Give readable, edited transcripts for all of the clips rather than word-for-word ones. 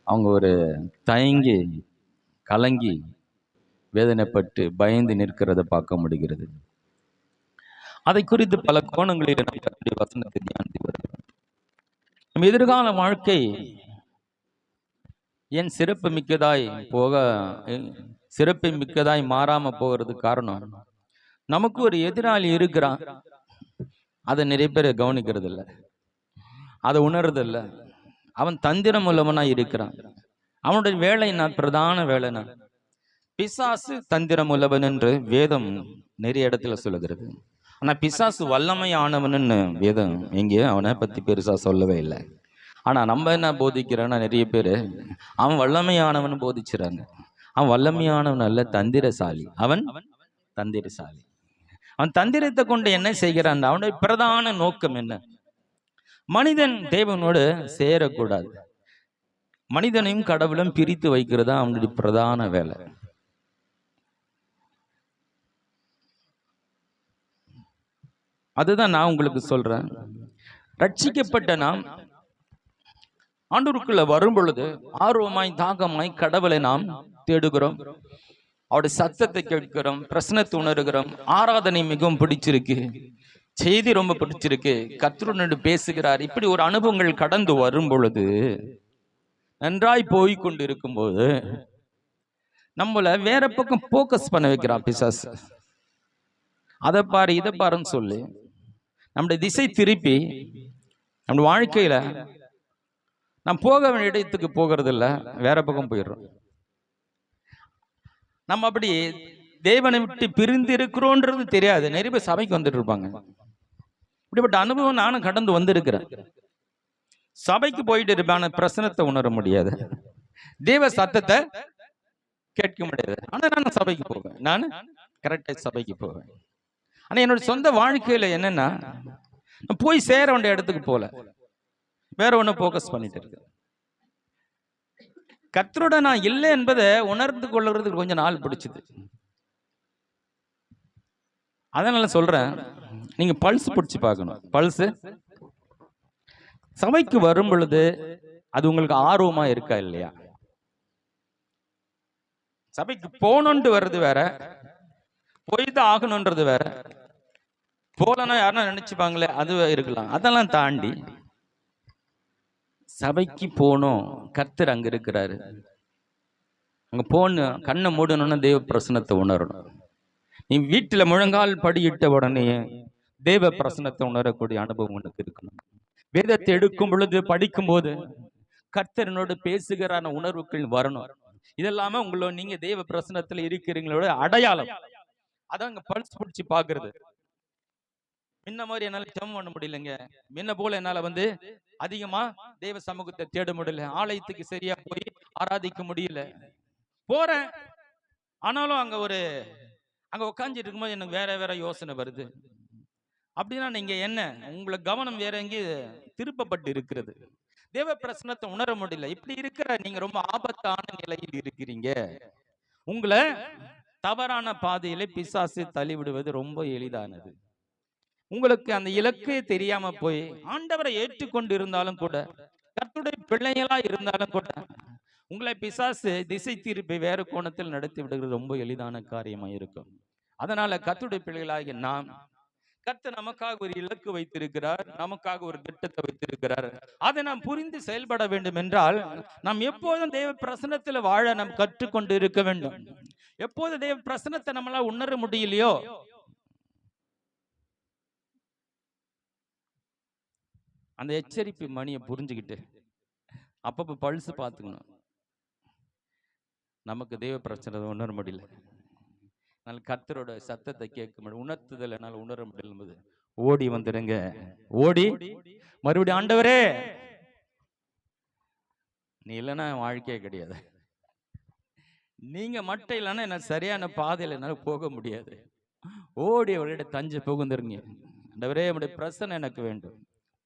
அவங்க ஒரு தயங்கி கலங்கி வேதனைப்பட்டு பயந்து நிற்கிறத பார்க்க முடிகிறது. அதை குறித்து பல கோணங்களில் நாம் கர்த்தருடைய வசனத்தை தியானித்து வருகிறோம். நம் எதிர்கால வாழ்க்கை ஏன் சிறப்பு மிக்கதாய் மாறாம போகிறதுக்கு காரணம், நமக்கு ஒரு எதிராளி இருக்கிறான். அதை நிறைய பேர் கவனிக்கிறது இல்லை, அதை உணர்றது இல்லை. அவன் தந்திரம் உள்ளவனா இருக்கிறான். அவனுடைய வேலை பிரதான வேலைனா பிசாசு தந்திரம் உள்ளவன் என்று வேதம் நிறைய இடத்துல சொல்லுகிறது. ஆனா பிசாசு வல்லமை ஆனவன்னு வேதம் எங்கேயோ அவனை பத்தி பெருசா சொல்லவே இல்லை. ஆனா நம்ம என்ன போதிக்கிறோன்னா, நிறைய பேரு அவன் வல்லமையானவன் போதிச்சுறாங்க. அவன் வல்லமையானவன் அல்ல, தந்திரசாலி. அவன் தந்திரசாலி. அவன் தந்திரத்தை கொண்டு என்ன செய்கிறான்? அவனுடைய பிரதான நோக்கம் என்ன? மனிதன் தேவனோடு சேரக்கூடாது. மனிதனையும் கடவுளும் பிரித்து வைக்கிறதா அவனுடைய பிரதான வேலை. அதுதான் நான் உங்களுக்கு சொல்றேன். ரட்சிக்கப்பட்ட நாம் ஆண்டவருக்குள்ள வரும் பொழுது ஆர்வமாய் தாகமாய் கடவுளை நாம் தேடுகிறோம், அவருடைய சத்தத்தை கேட்கிறோம், பிரசனத்தை உணர்கிறோம். ஆராதனை மிகவும் பிடிச்சிருக்கு, செய்தி ரொம்ப பிடிச்சிருக்கு, கர்த்தருடன் பேசுகிறார். இப்படி ஒரு அனுபவங்கள் கடந்து வரும் பொழுது, நன்றாய் போய் கொண்டு இருக்கும் போது நம்மள வேற பக்கம் போக்கஸ் பண்ண வைக்கிறான் பிசாசு. அதை பாரு இதை பாருன்னு சொல்லி நம்முடைய திசை திருப்பி நம்ம வாழ்க்கையில நாம் போக வேண்டிய இடத்துக்கு போகிறது இல்லை, வேற பக்கம் போயிடுறோம். நம்ம அப்படி தேவனை விட்டு பிரிந்து இருக்கிறோன்றது தெரியாது. நிறைய பேர் சபைக்கு வந்துட்டு இருப்பாங்க. இப்படிப்பட்ட அனுபவம் நானும் கடந்து வந்திருக்கிறேன். சபைக்கு போயிட்டு இருப்பான பிரசனத்தை உணர முடியாது, தேவ சத்தத்தை கேட்க முடியாது. ஆனா நான் சபைக்கு போவேன், நான் கரெக்டா சபைக்கு போவேன். ஆனா என்னோட சொந்த வாழ்க்கையில என்னன்னா, போய் சேர வேண்டிய இடத்துக்கு போல, வேற ஒண்ணு போக்கஸ் பண்ணிட்டு இருக்கு. கர்த்தரோட நான் இல்லை என்பதை உணர்ந்து கொள்றதுக்கு கொஞ்சம் நாள் பிடிச்சது. அதனால சொல்றேன், நீங்க பல்ஸ் பிடிச்சு பார்க்கணும். பல்ஸ் சபைக்கு வரும் பொழுது அது உங்களுக்கு ஆர்வமா இருக்கா இல்லையா? சபைக்கு போகணும்னு வர்றது வேற, போய்தான் ஆகணும்ன்றது வேற. போலன்னா யாருன்னா நினைச்சுப்பாங்களே, அது இருக்கலாம். அதெல்லாம் தாண்டி சபைக்கு போனோம், கர்த்தர் அங்க இருக்கிறாரு, அங்க போன கண்ணை மூடணும்னா தேவ பிரசனத்தை உணரணும். நீ வீட்டுல முழங்கால் படியிட்ட உடனே தேவ பிரசனத்தை உணரக்கூடிய அனுபவம் உனக்கு இருக்கணும். வேதத்தை எடுக்கும் பொழுது படிக்கும் போது கர்த்தரனோடு பேசுகிறான உணர்வுகள் வரணும். இதெல்லாமே உங்களோட நீங்க தேவ பிரசனத்துல இருக்கிறீங்களோட அடையாளம். அதாங்க பல்ஸ் பிடிச்சு பாக்குறது. முன்ன மாதிரி என்னால ஜெபம் பண்ண முடியலங்க, முன்ன போல என்னால அதிகமா தேவ சமூகத்தை தேட முடியல, ஆலயத்துக்கு சரியா போய் ஆராதிக்க முடியல. போறேன், ஆனாலும் அங்க உட்காந்துட்டு இருக்கும்போது எனக்கு வேற வேற யோசனை வருது. அப்படின்னா நீங்க என்ன, உங்களை கவனம் வேற எங்கேயும் திருப்பப்பட்டு இருக்கிறது, தேவ பிரசனத்தை உணர முடியல. இப்படி இருக்கிற நீங்க ரொம்ப ஆபத்தான நிலையில் இருக்கிறீங்க. உங்களை தவறான பாதையில பிசாசு தள்ளிவிடுவது ரொம்ப எளிதானது. உங்களுக்கு அந்த இலக்கே தெரியாம போய் ஆண்டவரை ஏற்றுக்கொண்டு இருந்தாலும் கூட, கர்த்தருடைய பிள்ளைகளா இருந்தாலும் கூட, உங்களை பிசாசு திசை திருப்பி வேறு கோணத்தில் நடத்தி விடுகிறது ரொம்ப எளிதான காரியமா இருக்கும். அதனால கர்த்தருடைய பிள்ளைகளாகிய நாம், கர்த்தர் நமக்காக ஒரு இலக்கு வைத்திருக்கிறார், நமக்காக ஒரு திட்டத்தை வைத்திருக்கிறார். அதை நாம் புரிந்து செயல்பட வேண்டும் என்றால் நாம் எப்போதும் தேவ பிரசனத்தில் வாழ நாம் கற்றுக்கொண்டு இருக்க வேண்டும். எப்போது தேவ பிரசனத்தை நம்மளால உணர முடியலையோ, அந்த எச்சரிப்பு மணியை புரிஞ்சுக்கிட்டு அப்பப்போ பல்ஸ் பார்த்துக்கணும். நமக்கு தெய்வ பிரச்சனை உணர முடியல, என்னால் கர்த்தரோட சத்தத்தை கேட்க முடியல, உணர்த்துதல் என்னால் உணர முடியல, ஓடி வந்துடுங்க. ஓடி மறுபடியும் ஆண்டவரே நீ இல்லைன்னா வாழ்க்கையே கிடையாது, நீங்க மட்டும் இல்லைன்னா என்ன சரியான பாதையில் என்னால் போக முடியாது. ஓடி அவருடைய தஞ்சை புகுந்துருங்க. ஆண்டவரே நம்முடைய பிரசனை எனக்கு வேண்டும்.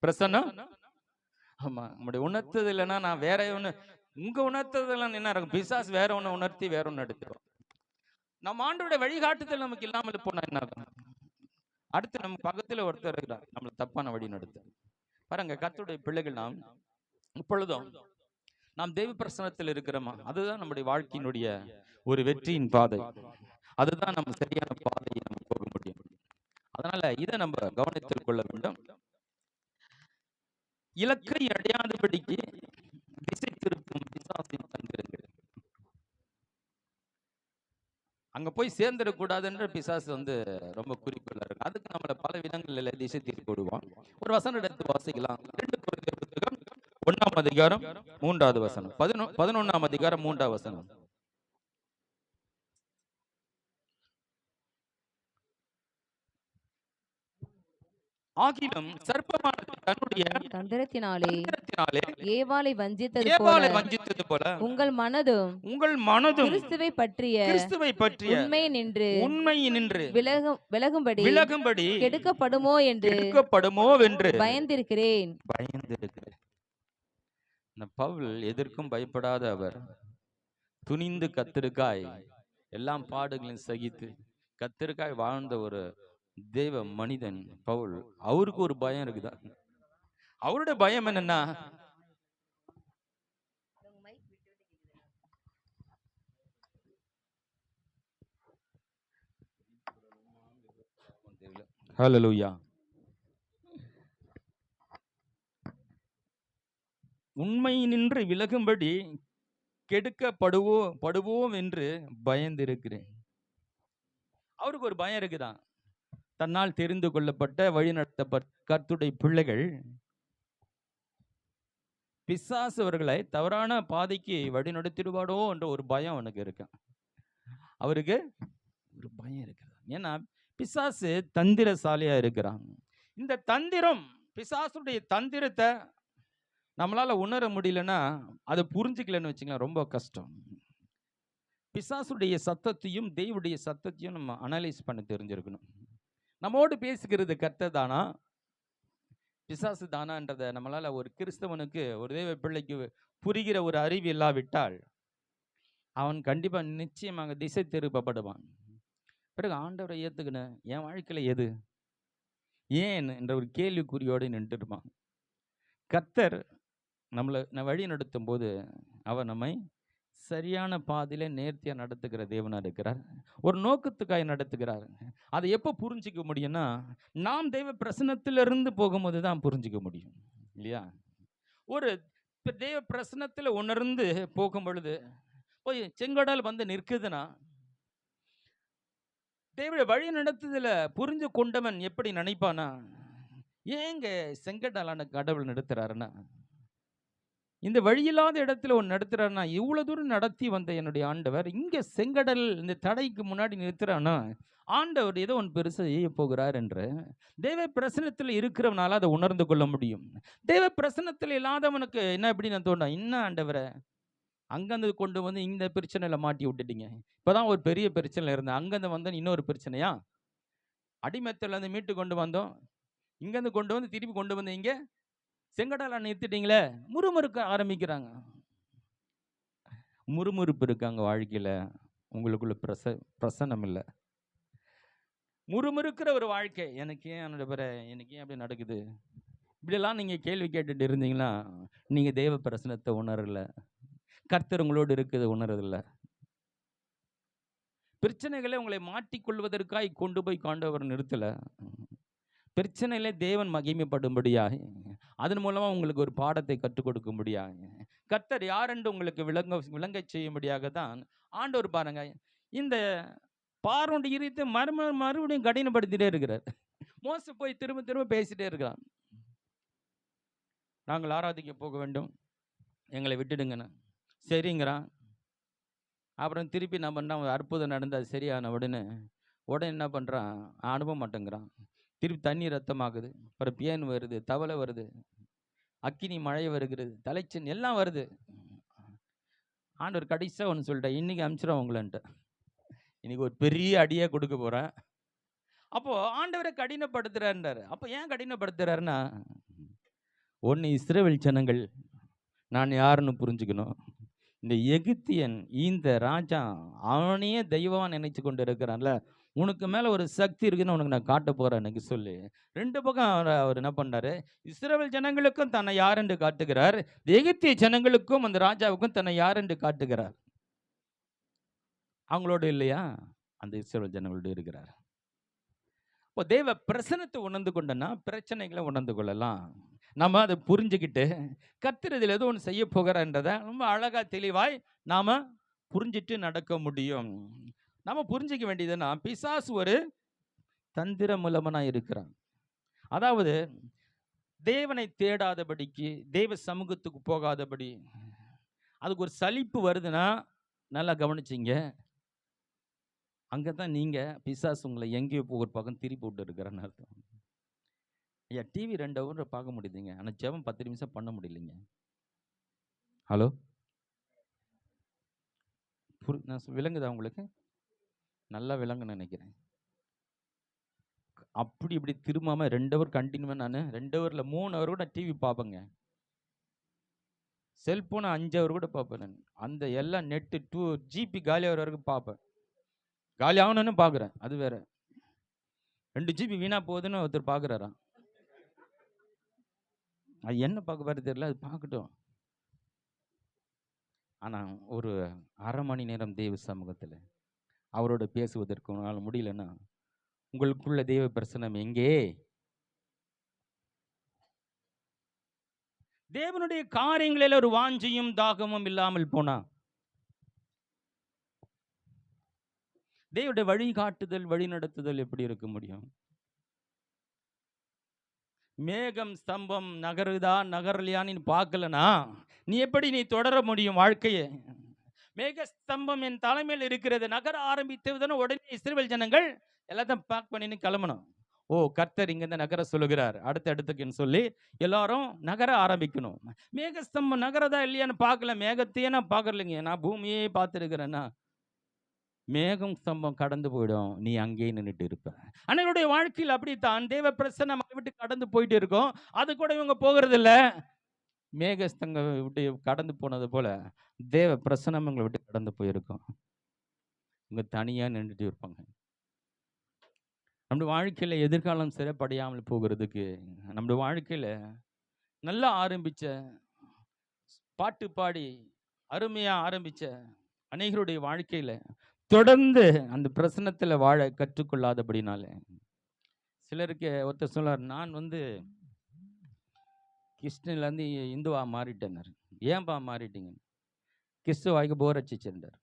பிரசன்னம், ஆமா, நம்முடைய உணர்த்தது இல்லைன்னா நான் வேற ஒண்ணு, உங்க உணர்த்ததெல்லாம் என்ன இருக்கும், பிசாசு வேற ஒண்ணு உணர்த்தி வேற ஒண்ணு எடுத்துரும். நம்ம ஆண்டோட வழிகாட்டுதல் நமக்கு இல்லாமல் போனா என்ன ஆகும்? அடுத்து நம்ம பக்கத்துல ஒருத்தர் இருக்கிறார், நம்மளை தப்பான வழி நடத்த பாருங்க. கர்த்தருடைய பிள்ளைகள் நாம் இப்பொழுதும் நாம் தெய்வ பிரசனத்தில் இருக்கிறோமா? அதுதான் நம்முடைய வாழ்க்கையினுடைய ஒரு வெற்றியின் பாதை. அதுதான் நம்ம சரியான பாதையை நம்ம போக முடியும். அதனால இதை நம்ம கவனத்தில் கொள்ள வேண்டும். இலக்கை அடையாதபடிக்கு திசை திருப்பும் பிசாசின் தந்திரங்கள். அங்க போய் சேர்ந்துடக்கூடாதுன்ற பிசாசு ரொம்ப குறிப்பில் இருக்கு. அதுக்கு நம்மள பல விதங்களில் திசை திருப்பி விடுவான். ஒரு வசனம் எடுத்து வாசிக்கலாம். 2 கொரிந்தியர் புத்தகம் 1ஆம் அதிகாரம் 3வது வசனம். 11ஆம் அதிகாரம் 3வது வசனம். ஆகிலும் சர்ப்பமானது தன்னுடைய தந்திரத்தினாலே ஏவாளை வஞ்சித்தது போல உங்கள் மனதும் கிறிஸ்துவை பற்றிய உண்மை நின்று விலகும்படி கெடுக்கப்படுமோ என்று பயந்திருக்கிறேன். பவுல் எதற்கும் பயப்படாத அவர் துணிந்து கர்த்தருக்காய் எல்லாம் பாடுகளையும் சகித்து கர்த்தருக்காய் வாழ்ந்த ஒரு தேவ மனிதன் பவுல். அவருக்கு ஒரு பயம் இருக்குதா? அவருடைய பயம் என்னன்னா, ஹல்லேலூயா, உண்மை நின்று விலகும்படி கெடுக்கப்படுவோம் என்று பயந்திருக்கிறேன். அவருக்கு ஒரு பயம் இருக்குதான். தன்னால் தெரிந்து கொள்ளப்பட்ட வழிநடத்தப்பட்ட கர்த்தருடைய பிள்ளைகள் பிசாசு அவர்களை தவறான பாதைக்கு வழிநடத்திடுவாடோ என்ற ஒரு பயம் அவனுக்கு இருக்கு. அவருக்கு ஒரு பயம் இருக்கிறது. ஏன்னா பிசாசு தந்திரசாலியா இருக்கிறான். இந்த தந்திரம், பிசாசுடைய தந்திரத்தை நம்மளால உணர முடியலன்னா, அதை புரிஞ்சுக்கலன்னு வச்சுக்கலாம், ரொம்ப கஷ்டம். பிசாசுடைய சத்தத்தையும் தெய்வடைய சத்தத்தையும் நம்ம அனலைஸ் பண்ண தெரிஞ்சிருக்கணும். நம்மோடு பேசுகிறது கர்த்தர் தானா, பிசாசு தானான்றதை நம்மளால ஒரு கிறிஸ்தவனுக்கு, ஒரு தேவ பிள்ளைக்கு புரிகிற ஒரு அறிவு இல்லாவிட்டால் அவன் கண்டிப்பா நிச்சயமாக திசை திருப்பப்படுவான். பிறகு ஆண்டவரை ஏத்துக்கணும், என் வாழ்க்கையில எது ஏன் என்ற ஒரு கேள்விக்குறியோடு நின்றுருப்பான். கர்த்தர் நம்மளை வழி நடத்தும் போது அவர் நம்மை சரியான பாதையில நேர்த்தியா நடத்துகிற தேவனா இருக்கிறார். ஒரு நோக்கத்துக்காக நடத்துகிறார். அதை எப்போ புரிஞ்சிக்க முடியும்னா, நாம் தெய்வ பிரசனத்திலிருந்து போகும்போது தான் புரிஞ்சிக்க முடியும், இல்லையா? ஒரு தெய்வ பிரசனத்தில் உணர்ந்து போகும் பொழுது போய் செங்கடல் நிற்குதுன்னா, தேவ வழி நடத்துதல புரிஞ்சு கொண்டவன் எப்படி நினைப்பானா, ஏங்க செங்கடலான கடவுள் நடத்துறாருன்னா, இந்த வழியில்லாத இடத்துல ஒன்று நடத்துறாருன்னா, இவ்வளவு தூரம் நடத்தி வந்த என்னுடைய ஆண்டவர் இங்க செங்கடல் இந்த தடைக்கு முன்னாடி நிறுத்துறான்னா, ஆண்டவர் ஏதோ ஒன்று பெருசா செய்ய போகிறார் என்று தேவ பிரசனத்தில் இருக்கிறவனால அதை உணர்ந்து கொள்ள முடியும். தேவ பிரசனத்தில் இல்லாதவனுக்கு என்ன எப்படி நான் தோணும், இன்னும் ஆண்டவரை அங்கேருந்து கொண்டு இந்த பிரச்சனையில மாட்டி விட்டுட்டீங்க, இப்போதான் ஒரு பெரிய பிரச்சனை இருந்தேன், அங்கேருந்து வந்தோம் இன்னொரு பிரச்சனையா, அடிமத்திலேருந்து மீட்டு கொண்டு வந்தோம், இங்கேருந்து கொண்டு திருப்பி கொண்டு வந்தீங்க, செங்கடலை நிறுத்திட்டீங்களே, முறுமுறுக்க ஆரம்பிக்கிறாங்க. முறுமுறுப்பு இருக்காங்க வாழ்க்கையில, உங்களுக்குள்ள பிரசன்னம் இல்லை. முறுமுறுக்கிற ஒரு வாழ்க்கை, எனக்கு ஏன் எனக்கு ஏன் அப்படி நடக்குது, இப்படியெல்லாம் நீங்க கேள்வி கேட்டுட்டு இருந்தீங்கன்னா, நீங்க தேவ பிரசனத்தை உணரல, கர்த்தர் உங்களோடு இருக்குது உணரதில்ல. பிரச்சனைகளை உங்களை மாட்டிக்கொள்வதற்காய் கொண்டு போய் காண்டவர் நிறுத்தல. பிரச்சனையில தேவன் மகிமைப்படும்படியாக, அதன் மூலமா உங்களுக்கு ஒரு பாடத்தை கற்றுக் கொடுக்கும்படியாக, கர்த்தர் யார் என்று உங்களுக்கு விளங்க செய்யும்படியாக தான் ஆண்டவர் பாருங்க இந்த பார்வோனுடைய இருதயத்தை மறுபடியும் கடினப்படுத்திட்டே இருக்கிறார். மோசே போய் திரும்ப திரும்ப பேசிட்டே இருக்கிறான், நாங்கள் ஆராதிக்க போக வேண்டும், எங்களை விட்டுடுங்கன்னு. சரிங்கிறான். அப்புறம் திருப்பி நான் பண்ண அற்புதம் நடந்தால் சரியான உடனே என்ன பண்ணுறான், அனுப்ப மாட்டேங்கிறான். திருப்பி தண்ணி ரத்தமாகுது, அப்புறம் பேன் வருது, தவளை வருது, அக்கினி மழை வருகிறது, தலைச்சன் எல்லாம் வருது. ஆண்டவர் கடைசியாக ஒன்று சொல்லிட்டேன், இன்னைக்கு அனுப்பிச்சிடும் உங்களன்ட்டு, இன்னைக்கு ஒரு பெரிய அடியை கொடுக்க போகிறேன். அப்போது ஆண்டவரை கடினப்படுத்துகிறார். அப்போ ஏன் கடினப்படுத்துகிறாருன்னா, ஒன்று இஸ்ரவேல் ஜனங்கள் நான் யாருன்னு புரிஞ்சுக்கணும். இந்த எகிப்தியன் இந்த ராஜா அவனையே தெய்வமாக நினைச்சு கொண்டு இருக்கிறான்ல, உனக்கு மேல ஒரு சக்தி இருக்குன்னு உனக்கு நான் காட்ட போறேன் எனக்கு சொல்லி 2 பக்கம் அவர் என்ன பண்ணாரு, இஸ்ரவேல் ஜனங்களுக்கும் தன்னை யார் என்று காட்டுகிறார், எகிப்திய ஜனங்களுக்கும் அந்த ராஜாவுக்கும் தன்னை யார் என்று காட்டுகிறார். அவங்களோட இல்லையா, அந்த இஸ்ரவேல் ஜனங்களோட இருக்கிறார். இப்போ தேவ பிரசன்னத்தை உணர்ந்து கொண்டனா பிரச்சனைகளை உணர்ந்து கொள்ளலாம். நம்ம அதை புரிஞ்சுக்கிட்டு கர்த்தர் இதில் ஏதோ ஒன்று செய்ய போகிறான்றதை ரொம்ப அழகா தெளிவாய் நாம புரிஞ்சிட்டு நடக்க முடியும். நம்ம புரிஞ்சிக்க வேண்டியதுன்னா, பிசாசு ஒரு தந்திர மூலமனா இருக்கிறான். அதாவது தேவனை தேடாதபடிக்கு, தேவ சமூகத்துக்கு போகாதபடி, அதுக்கு ஒரு சலிப்பு வருதுன்னா நல்லா கவனிச்சிங்க, அங்கே தான் நீங்கள் பிசாசு உங்களை எங்கேயோ ஒரு பக்கம் திருப்பி விட்டு இருக்கிறன்னு அர்த்தம். ஐயா, டிவி 2 ஹவர் பார்க்க முடியுதுங்க, ஆனால் ஜெபம் 10 நிமிஷம் பண்ண முடியலைங்க. ஹலோ, நான் விளங்குதா உங்களுக்கு? நல்லா விளங்குன்னு நினைக்கிறேன். அப்படி இப்படி திரும்பாம 2 ஹவர் கண்டினியூவாக நான் 2 ஹவரில் 3 ஹவர் கூட டிவி பார்ப்பேங்க. செல்போனை 5 ஹவர் கூட பார்ப்பேன் நான். அந்த எல்லாம் நெட்டு 2 GB காலி ஆகிற வரைக்கும் பார்ப்பேன். காலி ஆகணும்னு பார்க்குறேன், அது வேற. 2 GB வீணா போகுதுன்னு ஒருத்தர் பார்க்குறாராம். அது என்ன பார்க்க பாரு தெரியல, அது பார்க்கட்டும். ஆனால் ஒரு அரை மணி நேரம் தேவ சமூகத்தில் அவரோட பேசுவதற்கு உங்களால் முடியலன்னா, உங்களுக்குள்ள தேவ பிரசனம் எங்கே? தேவனுடைய காரியங்களில் ஒரு வாஞ்சியும் தாகமும் இல்லாமல் போனா, தேவனுடைய வழிகாட்டுதல் வழி நடத்துதல் எப்படி இருக்க முடியும்? மேகம் ஸ்தம்பம் நகருதா நகரலையான்னு பார்க்கலனா நீ எப்படி நீ தொடர முடியும் வாழ்க்கையை? மேக ஸ்தம்பம் என் தலைமையில் இருக்கிறது, நகர ஆரம்பித்ததுன்னு உடனே இஸ்ரவேல் ஜனங்கள் எல்லாத்தையும் பேக் பண்ணின்னு கிளம்பணும். ஓ, கர்த்தர் இங்க இந்த நகர சொல்லுகிறார், அடுத்துக்குன்னு சொல்லி எல்லாரும் நகர ஆரம்பிக்கணும். மேகஸ்தம்பம் நகரதா இல்லையான்னு பார்க்கல, மேகத்தையே நான் பார்க்கலைங்க, நான் பூமியே பார்த்துருக்கிறேன்னா மேகம் ஸ்தம்பம் கடந்து போயிடும், நீ அங்கேயே நின்றுட்டு இருப்ப. அன்னைகளுடைய வாழ்க்கையில் அப்படித்தான் தேவ பிரசன்னம் நம்மை விட்டு கடந்து போயிட்டு இருக்கோம். அது கூட இவங்க போகிறது இல்லை. மேகஸ்தங்க விட்டு கடந்து போனது போல தேவ பிரசன்னம் எங்களை விட்டு கடந்து போயிருக்கோம். இவங்க தனியா நின்றுட்டு இருப்பாங்க. நம்முடைய வாழ்க்கையில எதிர்காலம் சிறப்படையாமல் போகிறதுக்கு, நம்முடைய வாழ்க்கையில நல்லா ஆரம்பிச்ச பாட்டு பாடி அருமையா ஆரம்பிச்ச அநேகருடைய வாழ்க்கையில தொடர்ந்து அந்த பிரசன்னத்தில் வாழ கற்றுக்கொள்ளாதபடினால, சிலருக்கு ஒருத்தர் சொல்லார், நான் கிறிஸ்டின்லேருந்து இந்துவா மாறிட்டேன்னார். ஏன்பா மாறிட்டீங்க? கிறிஸ்துவ வாழ்க்கை போர் அடிச்சிச்சுட்டார்.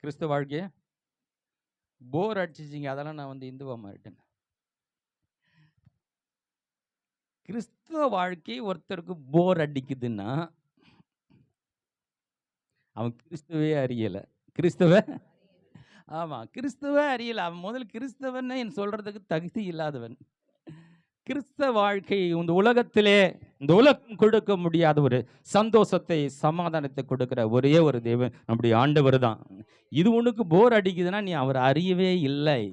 கிறிஸ்துவ வாழ்க்கைய போர் அடிச்சிச்சிங்க, அதெல்லாம் நான் இந்துவா மாறிட்டேன். கிறிஸ்துவ வாழ்க்கை ஒருத்தருக்கு போர் அடிக்குதுன்னா அவன் கிறிஸ்துவே அறியலை. கிறிஸ்துவ அறியல. அவன் முதல் கிறிஸ்தவன் என் சொல்றதுக்கு தகுதி இல்லாதவன். கிறிஸ்தவ வாழ்க்கை இந்த உலகத்திலே, இந்த உலகம் கொடுக்க முடியாத ஒரு சந்தோஷத்தை சமாதானத்தை கொடுக்கிற ஒரே ஒரு தேவன் நம்முடைய ஆண்டவர் தான். இது உனக்கு போர் அடிக்குதுன்னா நீ அவர் அறியவே இல்லை,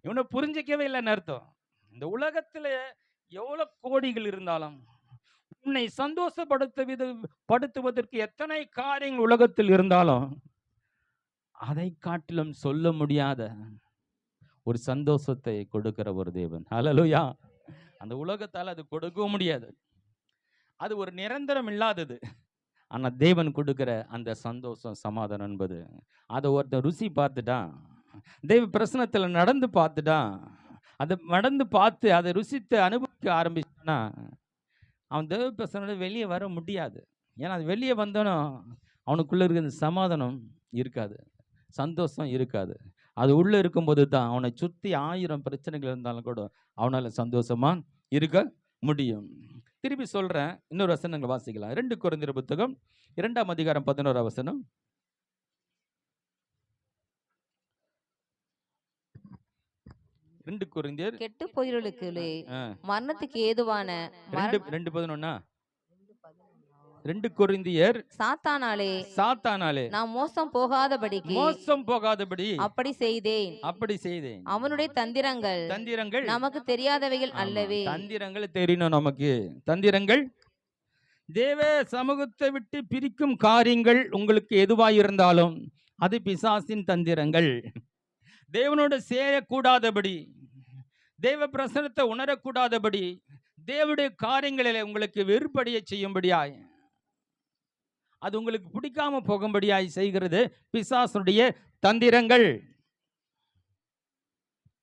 இவனை புரிஞ்சிக்கவே இல்லைன்னு அர்த்தம். இந்த உலகத்துல எவ்வளவு கோடிகள் இருந்தாலும் உன்னை சந்தோஷப்படுத்துவதற்கு எத்தனை காரியங்கள் உலகத்தில் இருந்தாலும் அதை காட்டிலும் சொல்ல முடியாத ஒரு சந்தோஷத்தை கொடுக்கிற ஒரு தேவன். ஹல்லேலூயா. அந்த உலகத்தால் அது கொடுக்கவும் முடியாது, அது ஒரு நிரந்தரம் இல்லாதது. ஆனால் தேவன் கொடுக்கிற அந்த சந்தோஷம் சமாதானம் என்பது, அதை ஒருத்தர் ருசி பார்த்துட்டான், தேவ பிரசனத்தில் நடந்து பார்த்துட்டான், அதை நடந்து பார்த்து அதை ருசித்து அனுபவிக்க ஆரம்பிச்சானா அவன் தேவ பிரசனோட வெளியே வர முடியாது. ஏன்னா அது வெளியே வந்தாலும் அவனுக்குள்ள இருக்கிற சமாதானம் இருக்காது, சந்தோஷம் இருக்காது. அது உள்ளே இருக்கும்போது தான் அவனை சுற்றி 1000 பிரச்சனைகள் இருந்தாலும் கூட அவனால் சந்தோஷமா இருக்க முடியும். திருப்பி சொல்கிறேன், இன்னொரு வசனங்கள் வாசிக்கலாம். 2 கொரிந்தியர் புத்தகம் 2ஆம் அதிகாரம் 11ஆம் வசனம். 2 கொரிந்தியர் கெட்டு போகிறவர்களுக்கு மரணத்துக்கு ஏதுவான 2:11. 2 கொரிந்தியர் சாத்தானாலே நான் மோசம் போகாதபடி அப்படி செய்தேன். அவனுடைய தந்திரங்கள் நமக்கு தெரியாதவைகள் அல்லவே. தந்திரங்கள் தெரியணும் நமக்கு. தந்திரங்கள் தேவ சமூகத்தை விட்டு பிரிக்கும் காரியங்கள் உங்களுக்கு எதுவாயிருந்தாலும் அது பிசாசின் தந்திரங்கள். தேவனோட சேரக்கூடாதபடி, தேவ பிரசன்னத்தை உணரக்கூடாதபடி, தேவனுடைய காரியங்களில் உங்களுக்கு வெறுப்படைய செய்யும்படியாய், அது உங்களுக்கு பிடிக்காம போகும்படியாய் செய்கிறது பிசாசுடைய தந்திரங்கள்.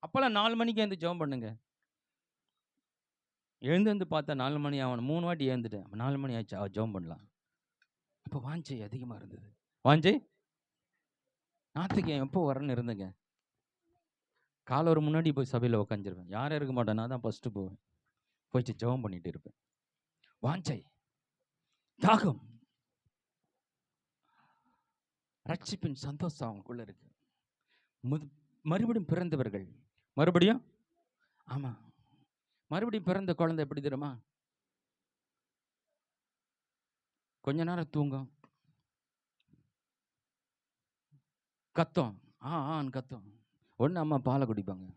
அப்பெல்லாம் 4 மணிக்கு எழுந்து ஜெபம் பண்ணுங்க. எழுந்து பார்த்தா 4 மணி ஆகணும். 3 வாட்டி எழுந்துட்டேன். 4 மணி ஆச்சு, ஜெபம் பண்ணலாம். அப்போ வாஞ்சை அதிகமா இருந்தது. வாஞ்சை நாத்துக்கு எப்போ வரேன்னு இருந்தேங்க. காலை ஒரு முன்னாடி போய் சபையில் உட்காந்துருவேன். யாரும் இருக்க மாட்டேன், நான் தான் ஃபர்ஸ்ட் போவேன். போயிட்டு ஜெபம் பண்ணிட்டு இருப்பேன். வாஞ்சை, தாகம், ரட்சிப்பின் சந்தோஷம் அவங்களுக்குள்ள இருக்கு. மறுபடியும் பிறந்தவர்கள், மறுபடியும், ஆமா, மறுபடியும் பிறந்த குழந்தை எப்படி தெரியுமா? கொஞ்ச நேரம் தூங்கும், கத்தம், ஆன்னு கத்தம். ஒன்று அம்மா பாலை குடிப்பாங்க.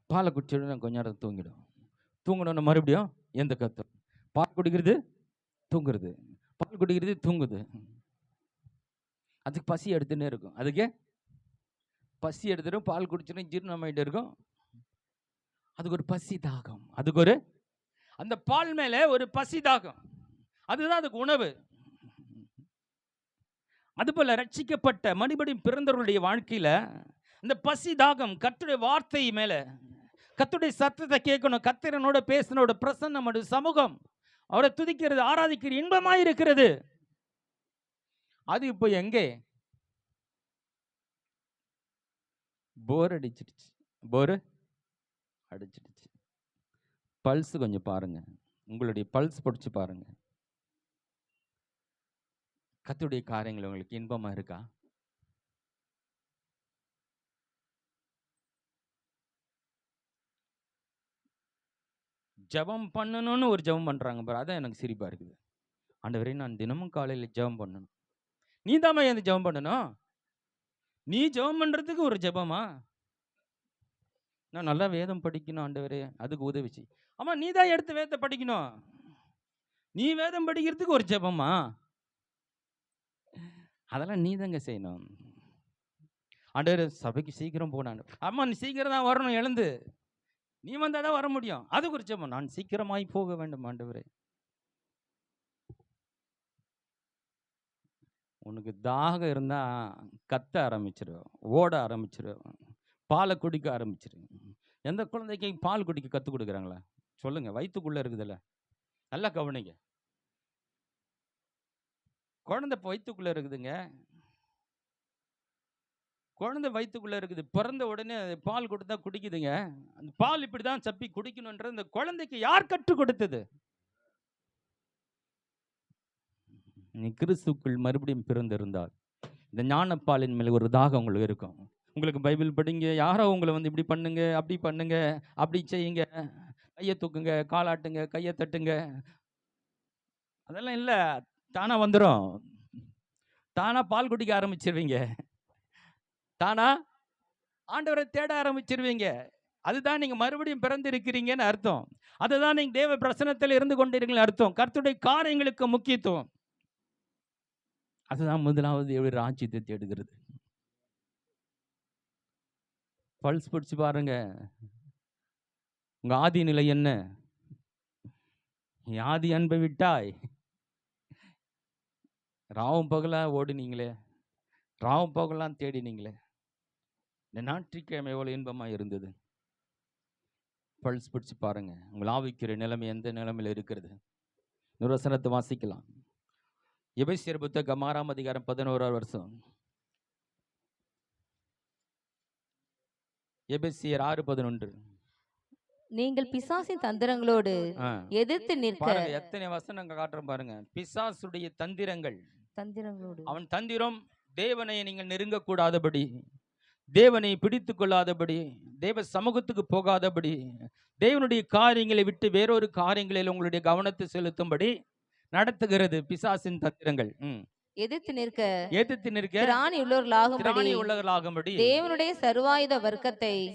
பாலை குடிச்சிட கொஞ்ச நேரம் தூங்கிடும். தூங்கணும்னு மறுபடியும் எந்த கத்தம். பால் குடிக்கிறது தூங்குறது, பால் குடிக்கிறது தூங்குது. அதுக்கு பசி எடுத்துன்னே இருக்கும். அதுக்கு பசி எடுத்துடும், பால் குடிச்சிடும், ஜீரணமாயிட்டு இருக்கும். அதுக்கு ஒரு பசி தாகம், அதுக்கு ஒரு, அந்த பால் மேல ஒரு பசி தாகம், அதுதான் அதுக்கு உணவு. அதுபோல ரட்சிக்கப்பட்ட மறுபடியும் பிறந்தவர்களுடைய வாழ்க்கையில இந்த பசி தாகம், கர்த்தருடைய வார்த்தை மேல, கர்த்தருடைய சத்தத்தை கேட்கணும், கர்த்தரனோட பேசினோட பிரசன்னம், சமூகம், அவரை துதிக்கிறது, ஆராதிக்கிறது இன்பமாய் இருக்கிறது. அது இப்போ எங்கே? போர் அடிச்சிடுச்சு. போர் அடிச்சிடுச்சு. பல்ஸ் கொஞ்சம் பாருங்க, உங்களுடைய பல்ஸ் பிடிச்சு பாருங்க. கர்த்தருடைய காரியங்கள் உங்களுக்கு இன்பமா இருக்கா? ஜெபம் பண்ணணும்னு ஒரு ஜெபம் பண்றாங்க பாரு, அதான் எனக்கு சிரிப்பா இருக்குது. ஆண்டவரே, நான் தினமும் காலையில் ஜெபம் பண்ணணும். நீ தாமா எந்த ஜெபம் பண்ணணும்? நீ ஜெபம் பண்றதுக்கு ஒரு ஜெபமா? நான் நல்லா வேதம் படிக்கணும் ஆண்டவரே, அதுக்கு உதவிச்சு. ஆமா, நீ தான் எடுத்து வேதத்தை படிக்கணும். நீ வேதம் படிக்கிறதுக்கு ஒரு ஜெபமா? அதெல்லாம் நீ தாங்க செய்யணும். ஆண்டவரே, சபைக்கு சீக்கிரம் போனான். ஆமா, நீ சீக்கிரம் தான் வரணும், எழுந்து நீ வந்தாதான் வர முடியும். அதுக்கு ஒரு ஜெபம், நான் சீக்கிரமாய் போக வேண்டும் ஆண்டவரே. உனக்கு தாகம் இருந்தா கத்த ஆரம்பிச்சிடும், ஓட ஆரம்பிச்சிடும், பாலை குடிக்க ஆரம்பிச்சிடும். எந்த குழந்தைக்கு பால் குடிக்க கற்றுக் கொடுக்குறாங்களா சொல்லுங்க? வயிற்றுக்குள்ள இருக்குதுல்ல, நல்லா கவனிங்க. குழந்தை வயிற்றுக்குள்ள இருக்குதுங்க, குழந்தை வயிற்றுக்குள்ள இருக்குது. பிறந்த உடனே பால் கொடுத்தா குடிக்குதுங்க. அந்த பால் இப்படிதான் சப்பி குடிக்கணும்ன்றது அந்த குழந்தைக்கு யார் கற்றுக் கொடுத்தது? நீ கிறிஸ்துக்குள் மறுபடியும் பிறந்திருந்தால் இந்த ஞானப்பாலின் மேல ஒரு தாகம் உங்களுக்கு இருக்கும். உங்களுக்கு பைபிள் படிங்க, யாரோ உங்களை வந்து இப்படி பண்ணுங்க, அப்படி பண்ணுங்க, அப்படி செய்யுங்க, கையை தூக்குங்க, காலாட்டுங்க, கையை தட்டுங்க, அதெல்லாம் இல்லை. தானா வந்துடும். தானா பால் குடிக்க ஆரம்பிச்சிருவீங்க, தானா ஆண்டவரை தேட ஆரம்பிச்சிருவீங்க. அதுதான் நீங்க மறுபடியும் பிறந்து இருக்கிறீங்கன்னு அர்த்தம். அதுதான் நீங்க தேவ பிரசன்னத்தில் இருந்து கொண்டிருக்கீங்க அர்த்தம். கர்த்தருடைய காரியங்களுக்கு முக்கியத்துவம். அதுதான் முதலாவது ராஜ்யத்தை தேடுகிறது. பல்ஸ் பிடிச்சு பாருங்க, உங்க ஆதி நிலை என்ன? ஆதி அன்பை விட்டாய். ராவும் பகலா ஓடினீங்களே, ராவும் பகலாம் தேடினீங்களே, இந்த ஞாயிற்றுக்கிழமை எவ்வளவு இன்பமா இருந்தது. பல்ஸ் பிடிச்சு பாருங்க, உங்கள் ஆவிக்குரிய நிலைமை எந்த நிலைமையில் இருக்கிறது. ஒரு வசனத்தை வாசிக்கலாம். எபேசியர் புத்தகம் 6ஆம் அதிகாரம் 11ஆம் வசனம். எபேசியர் 6:11. நீங்கள் பிசாசின் தந்திரங்களோடு எதிர்த்து நிற்க. எத்தனை வசனங்க காட்டுறோம் பாருங்க. பிசாசுடைய தந்திரங்கள், தந்திரங்களோடு, அவன் தந்திரம் தேவனை நீங்கள் நெருங்க கூடாதபடி, தேவனை பிடித்து கொள்ளாதபடி, தேவ சமூகத்துக்கு போகாதபடி, தேவனுடைய காரியங்களை விட்டு வேறொரு காரியங்களில் உங்களுடைய கவனத்தை செலுத்தும்படி நடத்துகிறது பிசாசின் தந்திரங்கள். எதிர்த்து நிற்க எதிர்த்து நிற்க திராணி உள்ளவர்களாகும்படி திராணி உள்ளவர்களாகும்படி தேவனுடைய சர்வாயுத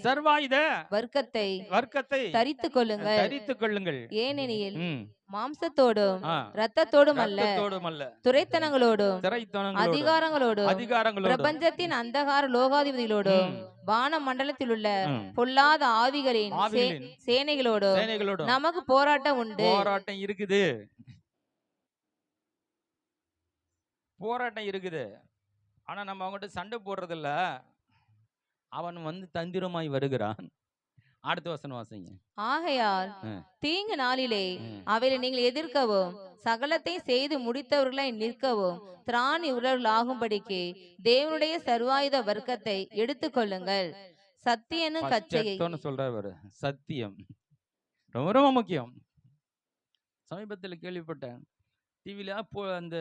சர்வாயுத வர்க்கத்தை வர்க்கத்தை தரித்துக் கொள்ளுங்கள். தரித்துக் கொள்ளுங்கள். ஏனெனில் ம். மாம்சத்தோடும் ஆ. இரத்தத்தோடும் அல்ல, ரத்தத்தோடும் அல்ல, துரைத்தனங்களோடும் திரைத்தனங்களோடும் அதிகாரங்களோடும் பிரபஞ்சத்தின் அந்தகார லோகாதிபதிகளோடும் வான மண்டலத்தில் உள்ள ம். பொல்லாத ஆவிகளின் சேனைகளோடும் சேனைகளோடும் நமக்கு போராட்டம் உண்டு. போராட்டம் இருக்குது, போராட்டம் இருக்குது. ஆனா நம்ம அவங்ககிட்ட சண்டை போடுறது இல்ல. அவன் வந்து தந்திரமாய் வருகிறான். அடுத்த வசனம் வாசிங்க. ஆகையால் தீங்கு நாளிலே அவைகளை நீங்கள் எதிர்க்கவும் சகலத்தை செய்து முடித்தவர்களாய் நிற்கவும் திராணி உள்ளவர்களாகும்படிக்கு தேவனுடைய சர்வாயுத வர்க்கத்தை எடுத்துக்கொள்ளுங்கள். சத்தியனும் கச்சையை சொல்றாரு. சத்தியம் ரொம்ப ரொம்ப முக்கியம். சமீபத்தில் கேள்விப்பட்டேன், டிவில அந்த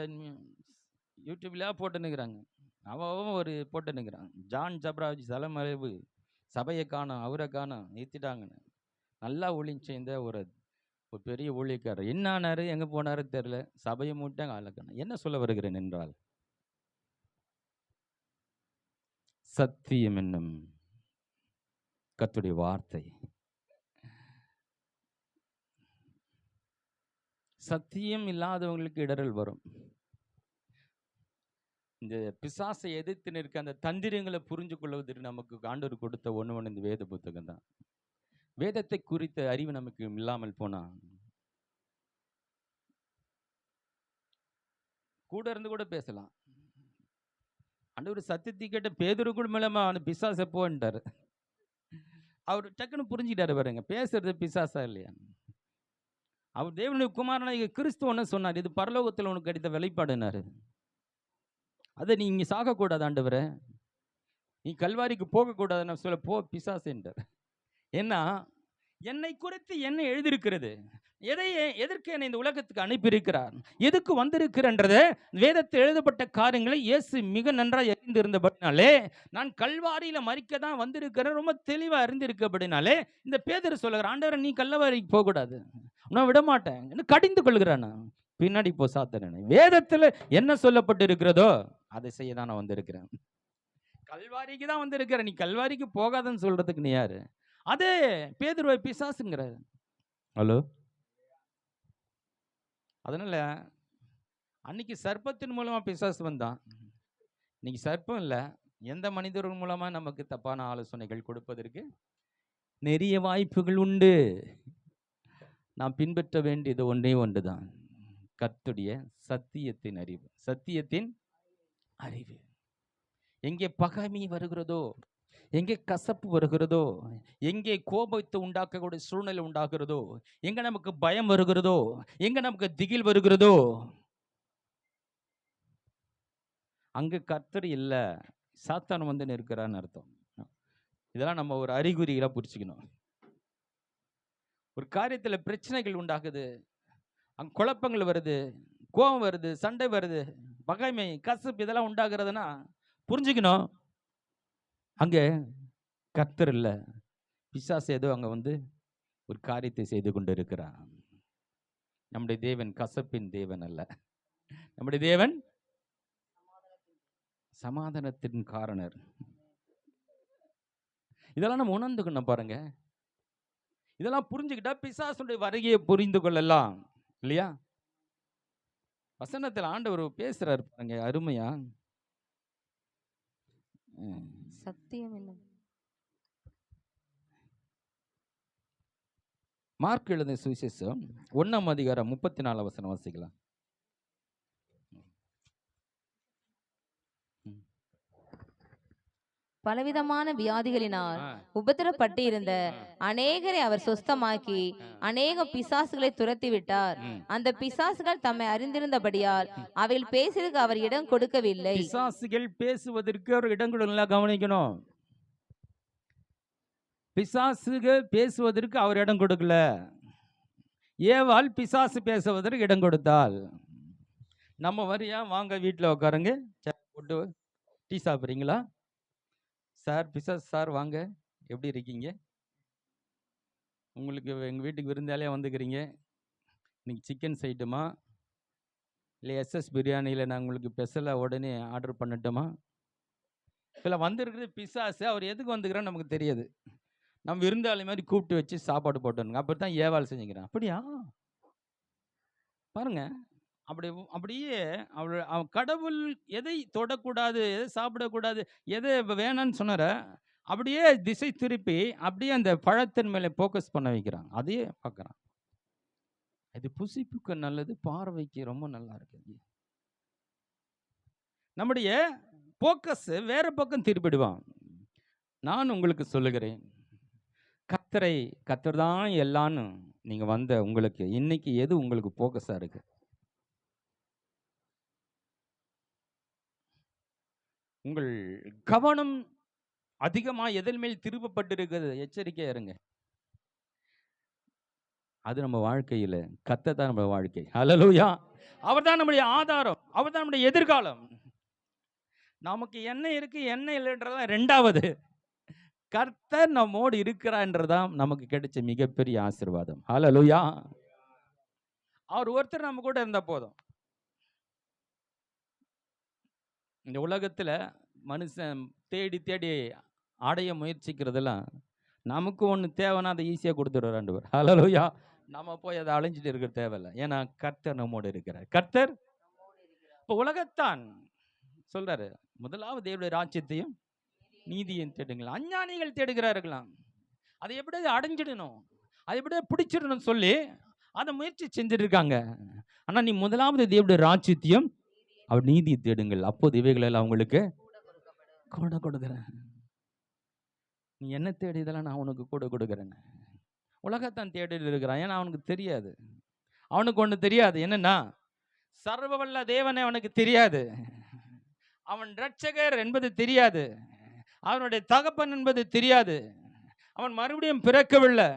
யூடியூப்ல போட்டு நிற்கிறாங்க. அவன் ஒரு போட்டு நிற்கிறான், ஜான் ஜப்ராஜ் தலைமறைவு, சபையை காணோம், அவரை காணோம், நிறுத்திட்டாங்கன்னு. நல்லா ஊழியம் செய்த ஒரு பெரிய ஊழியக்காரர் என்னானாரு, எங்கே போனாரு தெரியல, சபையை மூட்டாங்க, ஆளக்கான. என்ன சொல்ல வருகிறேன் என்றால், சத்தியம் என்னும் கர்த்தருடைய வார்த்தை, சத்தியம் இல்லாதவங்களுக்கு இடரல் வரும். இந்த பிசாசை எதிர்த்து நிற்க அந்த தந்திரங்களை புரிஞ்சு கொள்வதற்கு நமக்கு ஆண்டவர் கொடுத்த ஒன்று இந்த வேத புத்தகம் தான். வேதத்தை குறித்த அறிவு நமக்கு இல்லாமல் போனா கூட இருந்து கூட பேசலாம். ஆண்டவர் சத்தியத்தை கேட்ட பேதுரு கூட மூலமா அவன் பிசாசை போன்ட்டாரு. அவர் டக்குன்னு புரிஞ்சுட்டாரு பாருங்க, பேசுறது பிசாசா இல்லையா. அவர் தேவனுடைய குமாரனாகிய கிறிஸ்து ஒன்று சொன்னார், இது பரலோகத்தில் உனக்கு கிடைத்த வெளிப்பாடுனாரு. அதை நீ இங்கே சாகக்கூடாது ஆண்டவரே, நீ கல்வாரிக்கு போகக்கூடாதுன்னு சொல்ல, போ பிசாசுன்றார். ஏன்னா என்னை குறித்து என்ன எழுதியிருக்கிறது, எதற்கு என்னை இந்த உலகத்துக்கு அனுப்பியிருக்கிறார், எதுக்கு வந்திருக்கிறன்றத வேதத்தில் எழுதப்பட்ட காரியங்களை இயேசு மிக நன்றாக அறிந்திருந்தபடினாலே, நான் கல்வாரியில மறிக்க தான் வந்திருக்கிறேன் ரொம்ப தெளிவாக அறிந்திருக்கபடினாலே இந்த பேதுரு சொல்லுகிற, ஆண்டவரை நீ கல்வாரிக்கு போகக்கூடாது, நான் விட மாட்டேன் என்று கடிந்து கொள்கிறான். பின்னாடி போ சாத்தானே, வேதத்தில் என்ன சொல்லப்பட்டு இருக்கிறதோ அதை செய்ய தான் நான் வந்திருக்கிறேன். கல்வாரிக்கு தான் வந்திருக்கிறேன், நீ கல்வாரிக்கு போகாதன்னு சொல்றதுக்கு நீ யாரு? அதே பேதுருவை பிசாசுங்கிறார். ஹலோ, அதனால அன்னைக்கு சர்ப்பத்தின் மூலமா பிசாசு வந்தான், இன்னைக்கு சர்ப்பம் இல்லை, எந்த மனிதர்கள் மூலமா நமக்கு தப்பான ஆலோசனைகள் கொடுப்பதற்கு நிறைய வாய்ப்புகள் உண்டு. நாம் பின்பற்ற வேண்டியது ஒன்றே ஒன்றுதான், கர்த்தருடைய சத்தியத்தின் அறிவு. சத்தியத்தின் அறிவு. எங்கே பகைமை வருகிறதோ, எங்கே கசப்பு வருகிறதோ, எங்கே கோபத்தை உண்டாக்கக்கூடிய சூழ்நிலை உண்டாகிறதோ, எங்க நமக்கு பயம் வருகிறதோ, எங்க நமக்கு திகில் வருகிறதோ, அங்க கர்த்தர் இல்லை, சாத்தான் வந்து நிற்கிறான்னு அர்த்தம். இதெல்லாம் நம்ம ஒரு அறிகுறிகளை புரிச்சுக்கணும். ஒரு காரியத்தில் பிரச்சனைகள் உண்டாகுது, அங்கே குழப்பங்கள் வருது, கோபம் வருது, சண்டை வருது, பகைமை கசப்பு இதெல்லாம் உண்டாகிறதுனா புரிஞ்சுக்கணும், அங்கே கர்த்தர் இல்லை, பிசாசு ஏதோ அங்கே வந்து ஒரு காரியத்தை செய்து கொண்டு இருக்கிறான். நம்முடைய தேவன் கசப்பின் தேவன் அல்ல, நம்முடைய தேவன் சமாதானத்தின் காரணர். இதெல்லாம் நம்ம உணர்ந்துக்கணும் பாருங்க. இதெல்லாம் புரிஞ்சுக்கிட்டா பிசாசுடைய வருகையை புரிந்து கொள்ளலாம் இல்லையா. வசனத்தில் ஆண்டவர் பேசுறாரு பாருங்க, அருமையா. சத்தியம் என்ன? மார்க் எழுதிய சுவிசேஷம் 1ஆம் அதிகாரம் 34 வசனம் வாசிக்கலாம். பலவிதமான வியாதிகளினால் உபத்திரப்பட்டு இருந்த அநேகரை அவர் சொஸ்தமாக்கி அநேக பிசாசுகளை துரத்தி விட்டார். அந்த பிசாசுகள் தம்மை அறிந்திருந்தபடியால் அவையில் பேசுவதற்கு அவர் இடம் கொடுக்கவில்லை. பிசாசுகள் பேசுவதற்கு அவர் இடம் கொடுக்கல, கவனிக்கணும். பிசாசுகள் பேசுவதற்கு அவர் இடம் கொடுக்கல. ஏவாள் பிசாசு பேசுவதற்கு இடம் கொடுத்தால். நம்ம வரியா வாங்க வீட்டில் உட்காருங்க, போட்டு டீ சாப்பிட்றீங்களா சார், பிசாஸ் சார் வாங்க, எப்படி இருக்கீங்க, உங்களுக்கு எங்கள் வீட்டுக்கு விருந்தாலே வந்துக்கிறீங்க, இன்னைக்கு சிக்கன் செய்யட்டுமா இல்லை எஸ்எஸ் பிரியாணியில் நான் உங்களுக்கு ஸ்பெஷலாக உடனே ஆர்டர் பண்ணட்டுமா? இல்லை வந்திருக்கிறது பிசாசு, அவர் எதுக்கு வந்துக்கிறான்னு நமக்கு தெரியாது. நம்ம விருந்தாளி மாதிரி கூப்பிட்டு வச்சு சாப்பாடு போட்டோனுங்க. அப்படி தான் ஏவாள் செஞ்சுக்கிறேன். அப்படியா பாருங்க. அப்படி அப்படியே அவன் கடவுள் எதை தொடக்கூடாது, எதை சாப்பிடக்கூடாது, எதை வேணான்னு சொன்னார, அப்படியே திசை திருப்பி அப்படியே அந்த பழத்தின் மேலே ஃபோக்கஸ் பண்ண வைக்கிறான். அதையே பார்க்குறான். இது புசிப்புக்கு நல்லது, பார்வைக்கு ரொம்ப நல்லா இருக்குது. நம்முடைய ஃபோக்கஸ் வேற பக்கம் திருப்பிடுவான். நான் உங்களுக்கு சொல்லுகிறேன், கர்த்தர் தான் எல்லான்னு நீங்க வந்த உங்களுக்கு இன்னைக்கு எது உங்களுக்கு ஃபோக்கஸா இருக்கு? உங்கள் கவனம் அதிகமா எதன் மேல் திருப்பப்பட்டிருக்கிறது? எச்சரிக்கையா இருங்க. அது நம்ம வாழ்க்கையில கர்த்தர் தான் நம்ம வாழ்க்கை. ஹல்லேலூயா. அவர்தான் நம்முடைய ஆதாரம், அவர்தான் நம்முடைய எதிர்காலம். நமக்கு என்ன இருக்கு என்ன இல்லைன்றதான் ரெண்டாவது. கர்த்தர் நம்மோடு இருக்கிறான்றதான் நமக்கு கிடைச்ச மிகப்பெரிய ஆசீர்வாதம். ஹல்லேலூயா. அவர் ஒருத்தர் நம்ம கூட இருந்தா போதும். இந்த உலகத்துல மனுஷன் தேடி தேடி அடைய முயற்சிக்கிறதெல்லாம் நமக்கு ஒன்று தேவைன்னா அதை ஈஸியாக கொடுத்துடுவார் ஆண்டவர். ஹல்லேலூயா. நம்ம போய் அதை அலைஞ்சிட்டு இருக்க தேவையில்லை. ஏன்னா கர்த்தர் நம்மோடு இருக்கிறார். கர்த்தர் இப்போ உலகத்தான் சொல்றாரு, முதலாவது தேவனுடைய ராஜ்யத்தையும் நீதியும் தேடுங்கள். அஞ்ஞானிகள் தேடுகிறார்களாம். அதை எப்படி அடைஞ்சிடணும், அதை எப்படி பிடிச்சிடணும் சொல்லி அதை முயற்சி செஞ்சுட்டு இருக்காங்க. ஆனா நீ முதலாவது தேவனுடைய ராஜ்யத்தையும் அவர் நீதியை தேடுங்கள், அப்போது இவைகள் எல்லாம் அவங்களுக்கு கூட கொடுக்குறேன். நீ என்ன தேடி இதெல்லாம் நான் உனக்கு கூட கொடுக்குறேன். உலகத்தான் தேடிட்டு இருக்கிறான். ஏன்னா அவனுக்கு தெரியாது. அவனுக்கு ஒன்று தெரியாது. என்னன்னா சர்வவல்ல தேவனை அவனுக்கு தெரியாது. அவன் இரட்சகர் என்பது தெரியாது. அவனுடைய தகப்பன் என்பது தெரியாது. அவன் மறுபடியும் பிறக்கவில்லை.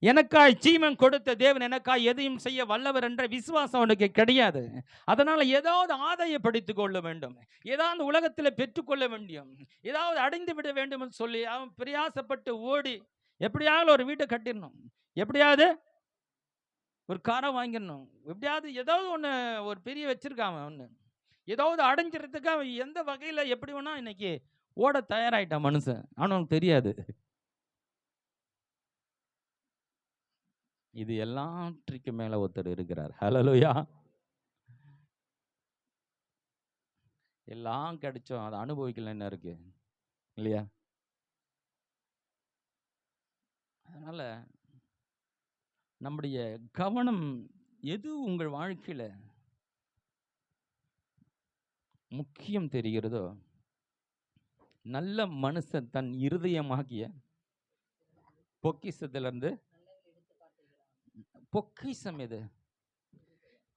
எனக்காய் ஜீவன் கொடுத்த தேவன் எனக்காய் எதையும் செய்ய வல்லவர் என்ற விசுவாசம் அவனுக்கு கிடையாது. அதனால ஏதாவது ஆதாயப்படுத்திக் கொள்ள வேண்டும், ஏதாவது உலகத்தில் பெற்றுக்கொள்ள வேண்டும், ஏதாவது அடைந்து விட வேண்டும் சொல்லி அவன் பிரயாசப்பட்டு ஓடி எப்படியாவது ஒரு வீட்டை கட்டிடணும், எப்படியாவது ஒரு காரை வாங்கிடணும், எப்படியாவது ஏதாவது ஒன்று ஒரு பெரிய வச்சிருக்கான். ஒன்று ஏதாவது அடைஞ்சிறதுக்கு அவன் எந்த வகையில் எப்படி வேணா இன்னைக்கு ஓட தயாராயிட்டான் மனுஷன். அவனுக்கு தெரியாது. இது எல்லாற்றுக்கு மேல ஒருத்தர் இருக்கிறார். ஹல்லேலூயா. எல்லாம் கிடைச்சோம், அதை அனுபவிக்கல என்ன இருக்கு இல்லையா? அதனால நம்முடைய கவனம் எது உங்கள் வாழ்க்கையில முக்கியம் தெரிகிறதோ, நல்ல மனுஷன் தன் இருதயமாகிய பொக்கிஷத்திலிருந்து பொக்கிஷம் எது?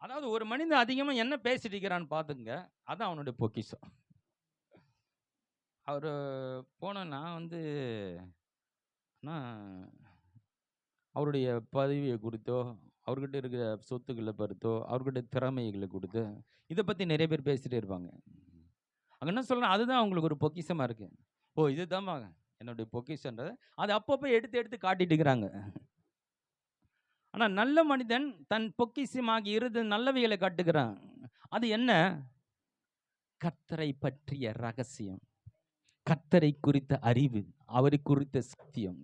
அதாவது ஒரு மனிதன் அதிகமா என்ன பேசிட்டு இருக்கிறான்னு பாத்துங்க, அதான் அவனுடைய பொக்கிஷம். அவரு போனா அவருடைய பதவியை குறித்தோ, அவர்கிட்ட இருக்கிற சொத்துக்களை பொறுத்தோ, அவர்கிட்ட திறமைகளை கொடுத்து இதை பத்தி நிறைய பேர் பேசிட்டே இருப்பாங்க. அங்க என்ன சொல்றேன், அதுதான் அவங்களுக்கு ஒரு பொக்கிஷமா இருக்கு. ஓ இதுதான் என்னுடைய பொக்கிஷன்றது அது அப்பப்போ எடுத்து எடுத்து காட்டிட்டு இருக்கிறாங்க. ஆனா நல்ல மனிதன் தன் பொக்கிஷமாகி இருந்து நல்லவைகளை காட்டுகிறான். அது என்ன? கர்த்தரை பற்றிய ரகசியம், கர்த்தரை குறித்த அறிவு, அவரை குறித்த சத்தியம்.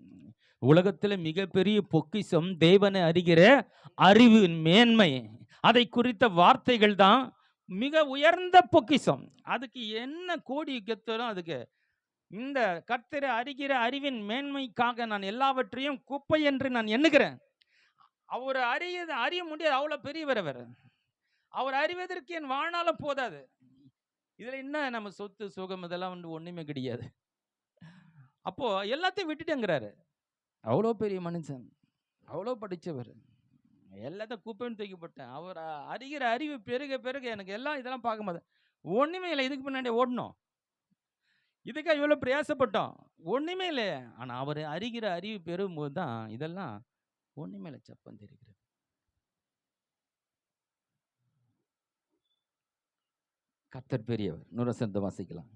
உலகத்துல மிகப்பெரிய பொக்கிஷம் தேவனை அறிகிற அறிவின் மேன்மை, அதை குறித்த வார்த்தைகள் தான் மிக உயர்ந்த பொக்கிஷம். அதுக்கு என்ன கோடி கெத்தரும் அதுக்கு இந்த கர்த்தரை அறிகிற அறிவின் மேன்மைக்காக நான் எல்லாவற்றையும் குப்பை என்று நான் எண்ணுகிறேன். அவர் அறிய முடியாது, அவ்வளவு பெரியவர் அவர். அவர் அறிவதற்கு என் வாழ்நாளும் போதாது. இதுல என்ன நம்ம சொத்து சுகம் இதெல்லாம் ஒண்ணுமே கிடையாது. அப்போ எல்லாத்தையும் விட்டுட்டேங்கிறாரு. அவ்வளோ பெரிய மனுஷன், அவ்வளோ படிச்சவர், எல்லாத்தையும் குப்பைன்னு தூக்கி போட்டேன். அவர் அறிகிற அறிவு பெருக பெருக எனக்கு எல்லாம் இதெல்லாம் பார்க்கும்போது ஒண்ணுமே இல்லை. இதுக்கு முன்னாடி ஓடணும், இதுக்காக இவ்வளவு பிரயாசப்பட்டோம், ஒண்ணுமே இல்லை. ஆனா அவர் அறிகிற அறிவு பெருகும் போது தான் இதெல்லாம் ஒண்ணுமே இல்லை, சப்பம் தெரிகிறது. கர்த்தர் பெரியவர். இன்னொரு சந்த வாசிக்கலாம்.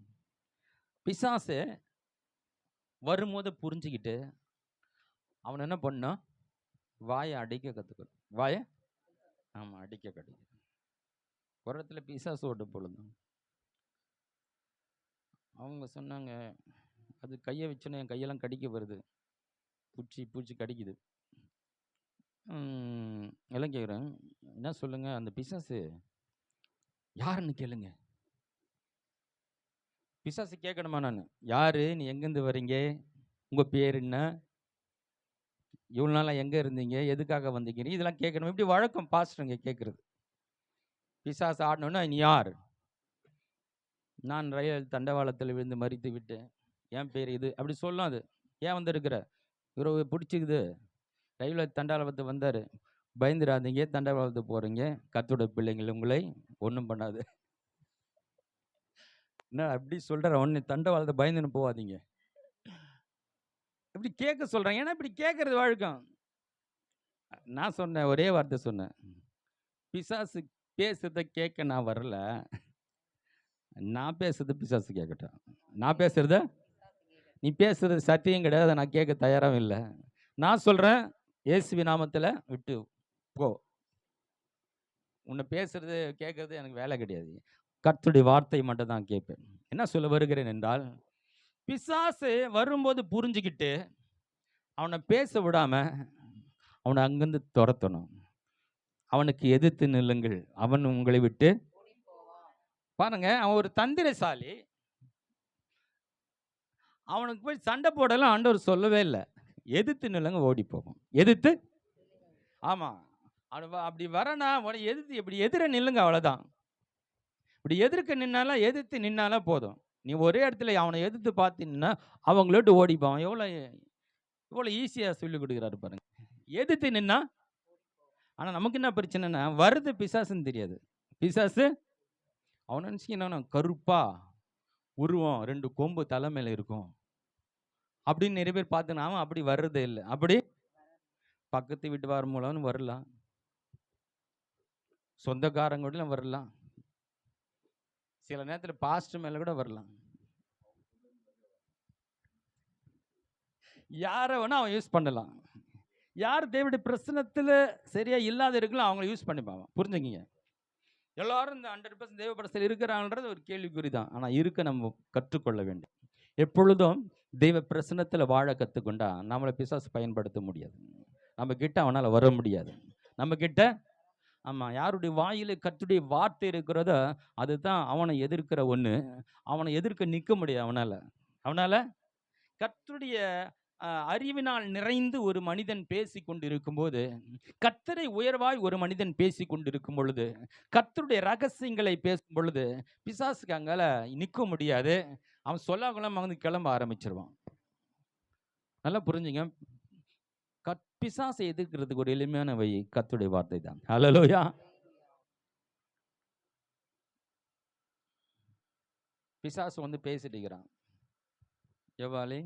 பிசாசு வரும்போது புரிஞ்சுக்கிட்டு அவன் என்ன பண்ணான், வாயை அடிக்க கத்துக்கணும். வாயை ஆமா அடிக்க கற்றுக்கணும். ஒரு இடத்துல பிசாசு ஓட்ட பொழுதும் அவங்க சொன்னாங்க, அது கையை வச்சோன்னே என் கையெல்லாம் கடிக்க வருது, பூச்சி கடிக்குது. எல்லாம் கேட்குறேன், என்ன சொல்லுங்க, அந்த பிசாசு யாருன்னு கேளுங்க. பிசாசு கேட்கணுமா? நான் யாரு, நீ எங்கேருந்து வரீங்க, உங்கள் பேர் என்ன, இவ்வளோ நாளாக எங்கே இருந்தீங்க, எதுக்காக வந்தீங்க, இதெல்லாம் கேட்கணும். இப்படி வழக்கம் பாஸ்டருங்க கேட்குறது. பிசாசு ஆடணுன்னா, நீ யார்? நான் ரயில் தண்டவாளத்தில் விழுந்து மறித்து விட்டேன், என் பேர் இது, அப்படி சொல்லலாம். அது ஏன் வந்திருக்கிற, இவரை பிடிச்சிக்குது, ரயில்வே தண்டவாளத்தை வந்தார், பயந்துடாதீங்க, தண்டவாளத்துக்கு போகிறீங்க, கர்த்தருடைய பிள்ளைங்கள் உங்களை ஒன்றும் பண்ணாது. என்ன அப்படி சொல்கிற, ஒன்று தண்டவாளத்தை பயந்துன்னு போகாதீங்க, இப்படி கேட்க சொல்கிறேன். ஏன்னா இப்படி கேட்கறது வழக்கம். நான் சொன்னேன், ஒரே வார்த்தை சொன்னேன், பிசாசு பேசுறதை கேட்க நான் வரல, நான் பேசுறது பிசாசு கேட்கட்டும். நான் பேசுறத, நீ பேசுறது சத்தியம் கிடையாது, நான் கேட்க தயாராகவும் இல்லை. நான் சொல்கிறேன், இயேசுவி நாமத்தில் விட்டு போ, உன்னை பேசுறது கேட்கறது எனக்கு வேலை கிடையாது, கர்த்தருடைய வார்த்தை மட்டும் தான் கேட்பேன். என்ன சொல்ல வருகிறேன் என்றால், பிசாசு வரும்போது புரிஞ்சுக்கிட்டு அவனை பேச விடாம அவனை அங்கிருந்து துரத்தணும். அவனுக்கு எதிர்த்து நில்லுங்கள், அவன் உங்களை விட்டு பாருங்க. அவன் ஒரு தந்திரசாலி, அவனுக்கு போய் சண்டை போடலாம் ஆண்டவர் சொல்லவே இல்லை. எதிர்த்து நில்லுங்க, ஓடி போகும். எதிர்த்து, ஆமா, அப்படி வரனா எதிர்த்து, இப்படி எதிர நில்லுங்க, அவ்வளோதான். இப்படி எதிர்க்க நின்னாலும், எதிர்த்து நின்னாலும் போதும். நீ ஒரே இடத்துல அவனை எதிர்த்து பார்த்தீங்கன்னா அவங்களோட்டு ஓடிப்பான். எவ்வளோ ஈஸியாக சொல்லி கொடுக்குறாரு பாருங்க. எதிர்த்து நின்னா. ஆனால் நமக்கு என்ன பிரச்சனைனா, வருது பிசாசுன்னு தெரியாது. பிசாசு அவன் நினச்சிக்கினா கருப்பா உருவம், 2 கொம்பு தலைமையில் இருக்கும் அப்படின்னு நிறைய பேர் பார்த்துனா, அவன் அப்படி வர்றதே இல்லை. அப்படி பக்கத்து வீட்டு வார மூலம்னு வரலாம், சொந்தக்காரங்களும் வரலாம், சில நேரத்தில் பாஸ்டர் மேலே கூட வரலாம். யாரை வேணா அவன் யூஸ் பண்ணலாம். யார் தேவனுடைய பிரச்சனத்தில் சரியா இல்லாத இருக்கலாம் அவங்கள யூஸ் பண்ணிப்பாங்க. புரிஞ்சுக்கிங்க. எல்லாரும் இந்த 100% தேவ பிரச்சனை இருக்கிறாங்கன்றது ஒரு கேள்விக்குறி தான். ஆனால் இருக்க நம்ம கற்றுக்கொள்ள வேண்டும். எப்பொழுதும் தெய்வ பிரசனத்தில் வாழ கற்றுக்கொண்டா நம்மளை பிசாசு பயன்படுத்த முடியாது. நம்ம கிட்ட அவனால் வர முடியாது. நம்ம கிட்ட, ஆமாம், யாருடைய வாயில கர்த்தருடைய வார்த்தை இருக்கிறதோ அதுதான் அவனை எதிர்க்கிற ஒன்று. அவனை எதிர்க்க நிற்க முடியாது அவனால். கர்த்தருடைய அறிவினால் நிறைந்து ஒரு மனிதன் பேசி கொண்டிருக்கும் போது, கர்த்தரை உயர்வாய் ஒரு மனிதன் பேசி கொண்டிருக்கும் பொழுது, கர்த்தருடைய ரகசியங்களை பேசும் பொழுது பிசாசுக்கு அங்கால நிற்க முடியாது. அவன் சொல்லாம வந்து கிளம்ப ஆரம்பிச்சிருவான். நல்லா புரிஞ்சுங்க. பிசாசை எதிர்க்கிறதுக்கு ஒரு எளிமையான வழி கர்த்தருடைய வார்த்தை தான். ஹல்லேலூயா. பிசாசு வந்து பேசிட்டு இருக்கிறான், எவ்வாலே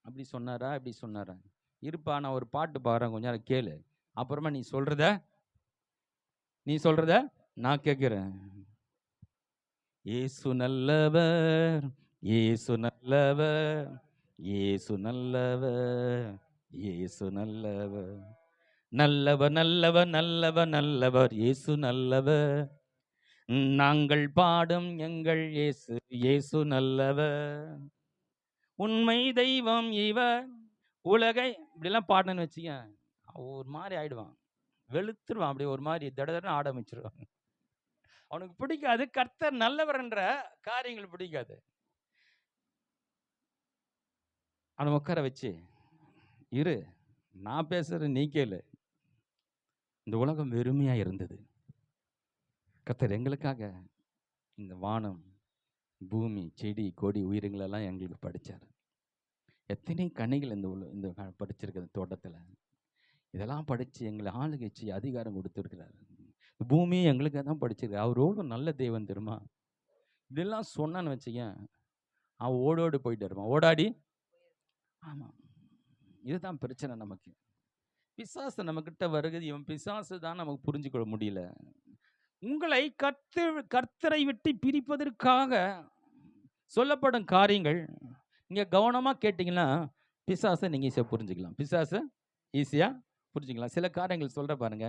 அப்படி சொன்னாரா இப்படி சொன்னாரா, இருப்பா நான் ஒரு பாட்டு பாடுறேன், கொஞ்ச நேரம் கேளு, அப்புறமா நீ சொல்றத நான் கேட்கிறேன். இயேசு நல்லவர், இயேசு நல்லவர், இயேசு நல்லவர், இயேசு நல்லவர், நல்லவர் நல்லவர் நல்லவர் நல்லவர், இயேசு நல்லவர், நாங்கள் பாடும் எங்கள் இயேசு, இயேசு நல்லவர், உண்மை தெய்வம் இவர், உலகை இப்படிலாம் பாடணும்னு வச்சுக்க, ஒரு மாதிரி ஆயிடுவான், வெளுத்துருவான், அப்படி ஒரு மாதிரி தடதடன்னு ஆட ஆரம்பிச்சிருவான். அவனுக்கு பிடிக்காது, கர்த்தர் நல்லவர் என்ற காரியங்கள் பிடிக்காது. அவனை உட்கார வச்சு, இரு நான் பேசுறது நீ கேளு. இந்த உலகம் வெறுமையா இருந்தது, கர்த்தர் எங்களுக்காக இந்த வானம் பூமி செடி கொடி உயிரினங்களெல்லாம் எங்களுக்கு படித்தார். எத்தனை கனிகள் இந்த படிச்சிருக்கிற தோட்டத்தில், இதெல்லாம் படித்து எங்களை ஆளுகைச்சு அதிகாரம் கொடுத்துருக்கிறார். பூமி எங்களுக்கு தான் படிச்சிருக்கு. அவரோட நல்ல தெய்வம் தெரியுமா. இதெல்லாம் சொன்னான்னு வச்சுக்க, அவன் ஓடோடு போயிட்டு இருப்பான், ஓடாடி. ஆமாம், இதுதான் பிரச்சனை நமக்கு. பிசாசு நம்மக்கிட்ட வருகிறது, இவன் பிசாசு தான் நமக்கு புரிஞ்சுக்கொள்ள முடியல. உங்களை கர்த்தரை விட்டு பிரிப்பதற்காக சொல்லப்படும் காரியங்கள் நீங்கள் கவனமாக கேட்டிங்கன்னா பிசாசை நீங்கள் ஈஸியாக புரிஞ்சுக்கலாம். பிசாசை ஈஸியாக புரிஞ்சுக்கலாம். சில காரியங்கள் சொல்கிற பாருங்க.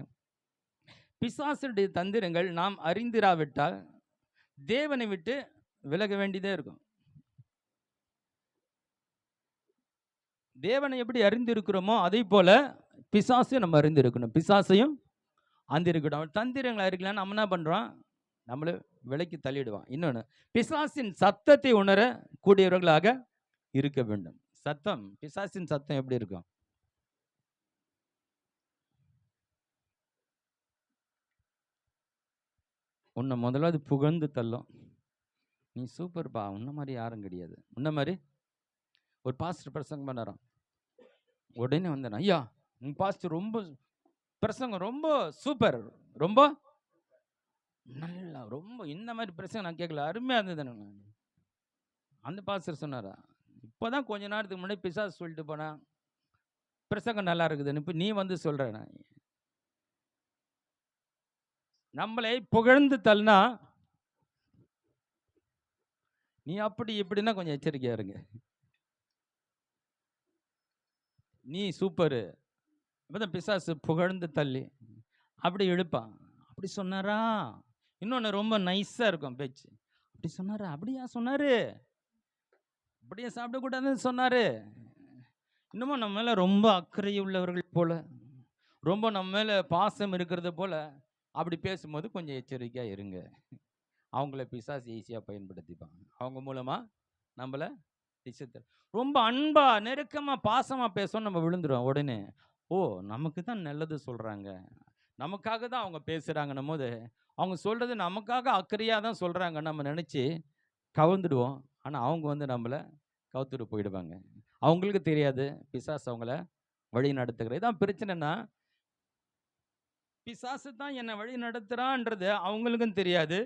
பிசாசுடைய தந்திரங்கள் நாம் அறிந்திராவிட்டால் தேவனை விட்டு விலக வேண்டியதே இருக்கும். தேவனை எப்படி அறிந்திருக்கிறோமோ அதே போல பிசாசையும் நம்ம அறிந்திருக்கணும். பிசாசையும் அறிந்திருக்கணும். அவன் தந்திரங்கள் அறிக்கலான்னு நம்ம என்ன பண்றோம்? நம்மள விலைக்கு தள்ளிடுவான். இன்னொன்று, பிசாசின் சத்தத்தை உணர கூடியவர்களாக இருக்க வேண்டும். சத்தம், பிசாசின் சத்தம் எப்படி இருக்கும்? உன்னை முதலாவது புகழ்ந்து தள்ளும். நீ சூப்பர்ப்பா, உன்ன மாதிரி யாரும் கிடையாது. உன்ன மாதிரி ஒரு பாஸ்டர் பிரசங்கம் பண்ணாராம். உடனே வந்தேன், ஐயா உங்க பாஸ்டர் ரொம்ப பிரசங்கம் ரொம்ப சூப்பர், ரொம்ப நல்லா, ரொம்ப இந்த மாதிரி பிரசங்கம் நான் கேட்கல, அருமையா இருந்தது. அந்த பாஸ்டர் சொன்னாரா, இப்போதான் கொஞ்ச நேரத்துக்கு முன்னாடி பிசாசு சொல்லிட்டு போனா பிரசங்கம் நல்லா இருக்குதுன்னு இப்போ நீ வந்து சொல்ற. நம்மளை புகழ்ந்து தள்ளினா நீ அப்படி இப்படின்னா கொஞ்சம் எச்சரிக்கையா இருங்க. நீ சூப்பரு, அப்பதான் பிசாசு புகழ்ந்து தள்ளி அப்படி இழுப்பான். அப்படி சொன்னாரா, இன்னொன்னு ரொம்ப நைஸா இருக்கும் பேச்சு. அப்படி சொன்னாரா, அப்படியா சொன்னாரு, அப்படியே சாப்பிடக்கூடாதுன்னு சொன்னாரு. இன்னமும் நம்ம மேல ரொம்ப அக்கறை உள்ளவர்கள் போல, ரொம்ப நம்ம மேல பாசம் இருக்கிறது போல அப்படி பேசும்போது கொஞ்சம் எச்சரிக்கையா இருங்க. அவங்கள பிசாசு ஈஸியா பயன்படுத்திப்பாங்க. அவங்க மூலமா நம்மள ரொம்ப அன்பா நெருக்கமா பாசமா பேசணும், நம்ம விழுந்துருவோம். உடனே ஓ நமக்கு தான் நல்லது சொல்றாங்க, நமக்காக தான் அவங்க பேசுறாங்கன்னும் போது அவங்க சொல்றது நமக்காக அக்கறையா தான் சொல்றாங்க நம்ம நினைச்சு கவுந்துடுவோம். ஆனா அவங்க வந்து நம்மள கவுத்துட்டு போயிடுவாங்க. அவங்களுக்கு தெரியாது பிசாசு அவங்கள வழி நடத்துகிறது. இதான் பிரச்சனைனா, பிசாசு தான் என்னை வழி நடத்துறான்றது அவங்களுக்கும் தெரியாது,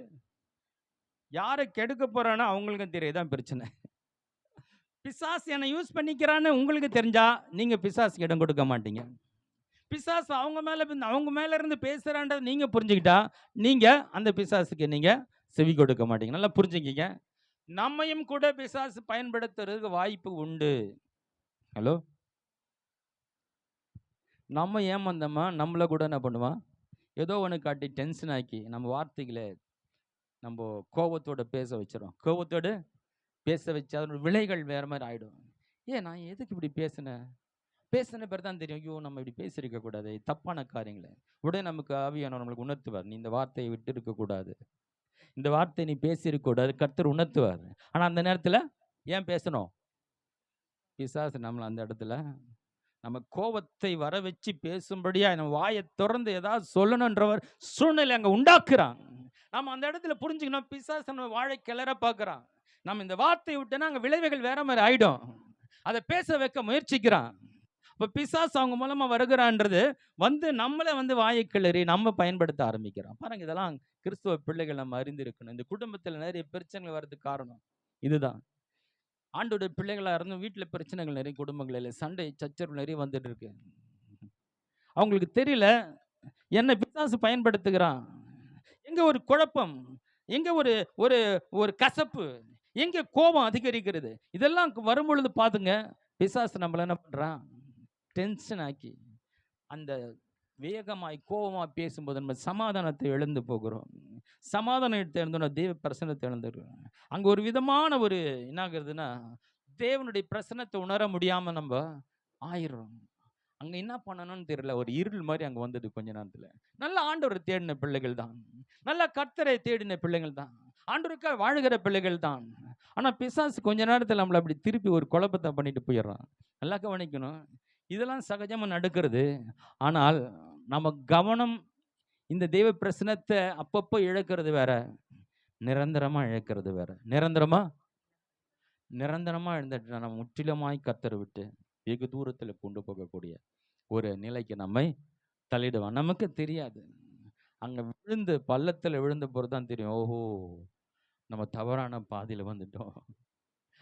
யாரை கெடுக்க போறான்னு அவங்களுக்கும் தெரியாது. தான் பிரச்சனை. பிசாசு என்னை யூஸ் பண்ணிக்கிறான்னு உங்களுக்கு தெரிஞ்சா நீங்க பிசாசுக்கு இடம் கொடுக்க மாட்டீங்க. பிசாசு அவங்க மேல இருந்து பேசுறான்றதை நீங்க புரிஞ்சுக்கிட்டா நீங்க அந்த பிசாசுக்கு நீங்க செவி கொடுக்க மாட்டீங்க. நல்லா புரிஞ்சுக்கிங்க. நம்மையும் கூட பிசாசு பயன்படுத்துறதுக்கு வாய்ப்பு உண்டு. ஹலோ, நம்ம ஏமாந்தோமா நம்மள கூட என்ன பண்ணுவான், ஏதோ ஒன்று காட்டி டென்ஷன் ஆக்கி நம்ம வார்த்தைகளை நம்ம கோபத்தோட பேச வச்சிடும். கோபத்தோடு பேச வச்சு அதனோட விலைகள் வேற மாதிரி ஆயிடும். ஏன் நான் எதுக்கு இப்படி பேசின பேர் தான் தெரியும், ஐயோ நம்ம இப்படி பேசியிருக்க கூடாது, தப்பான காரியங்களை உடனே நமக்கு ஆவியானவர் நம்மளுக்கு உணர்த்துவார். நீ இந்த வார்த்தையை விட்டு இருக்கக்கூடாது, இந்த வார்த்தை நீ பேசியிருக்க கூடாது, கர்த்தர் உணர்த்துவார். ஆனா அந்த நேரத்துல ஏன் பேசணும்? பிசாசு நம்மள அந்த இடத்துல நம்ம கோபத்தை வர வச்சு பேசும்படியா நம்ம வாயை திறந்து ஏதாவது சொல்லணுன்றவர் சூழ்நிலை அங்க உண்டாக்குறான். நம்ம அந்த இடத்துல புரிஞ்சுக்கணும், பிசாசு நம்ம வாழை கிளற பார்க்குறான். நம்ம இந்த வார்த்தையை விட்டோன்னா அங்கே விளைவுகள் வேற மாதிரி ஆயிடும். அதை பேச வைக்க முயற்சிக்கிறான். இப்போ பிசாசு அவங்க மூலமா வருகிறான்றது வந்து நம்மளை வந்து வாயை கிளறி நம்ம பயன்படுத்த ஆரம்பிக்கிறோம். பாருங்க, இதெல்லாம் கிறிஸ்துவ பிள்ளைகள் நம்ம அறிந்திருக்கணும். இந்த குடும்பத்தில் நிறைய பிரச்சனைகள் வர்றதுக்கு காரணம் இதுதான். ஆண்டோட பிள்ளைகளா இருந்தும் வீட்டில் பிரச்சனைகள் நிறைய, குடும்பங்களில் சண்டை சச்சரவு நிறைய வந்துட்டு இருக்கு. அவங்களுக்கு தெரியல என்ன பிசாசு பயன்படுத்துகிறான், எங்க ஒரு குழப்பம், எங்க ஒரு ஒரு ஒரு கசப்பு, எங்க கோபம் அதிகரிக்கிறது. இதெல்லாம் வரும் பொழுது பாத்துங்க, பிசாசு நம்மள என்ன பண்றான், டென்ஷன் ஆக்கி அந்த வேகமாய் கோபமா பேசும்போது நம்ம சமாதானத்தை இழந்து போகிறோம். சமாதானத்தை இழந்தோம்னா தேவ பிரசன்னத்தை இழந்துடுறோம். அங்க ஒரு விதமான ஒரு என்ன ஆகுறதுன்னா, தேவனுடைய பிரசன்னத்தை உணர முடியாம நம்ம ஆயிடுறோம். அங்க என்ன பண்ணணும்னு தெரியல, ஒரு இருள் மாதிரி அங்க வந்தது கொஞ்ச நேரத்துல. நல்ல ஆண்டவரை தேடின பிள்ளைகள் தான், நல்ல கர்த்தரை தேடின பிள்ளைகள் தான், ஆண்டவருக்காக வாழுகிற பிள்ளைகள் தான். ஆனா பிசாசு கொஞ்ச நேரத்துல நம்மளை அப்படி திருப்பி ஒரு குழப்பத்தை பண்ணிட்டு போயிடுறான். நல்லா கவனிக்கணும், இதெல்லாம் சகஜமா நடக்கிறது. ஆனால் நம்ம கவனம் இந்த தெய்வ பிரசனத்தை அப்பப்போ இழக்கிறது வேற, நிரந்தரமா இழக்கிறது வேற. நிரந்தரமா இழந்துட்டு நம்ம முற்றிலுமாய் கர்த்தரை விட்டு வெகு தூரத்துல கொண்டு போகக்கூடிய ஒரு நிலைக்கு நம்மை தள்ளிடுவான். நமக்கு தெரியாது, அங்க விழுந்து பள்ளத்துல விழுந்த போறதுதான் தெரியும், ஓஹோ நம்ம தவறான பாதையில வந்துட்டோம்.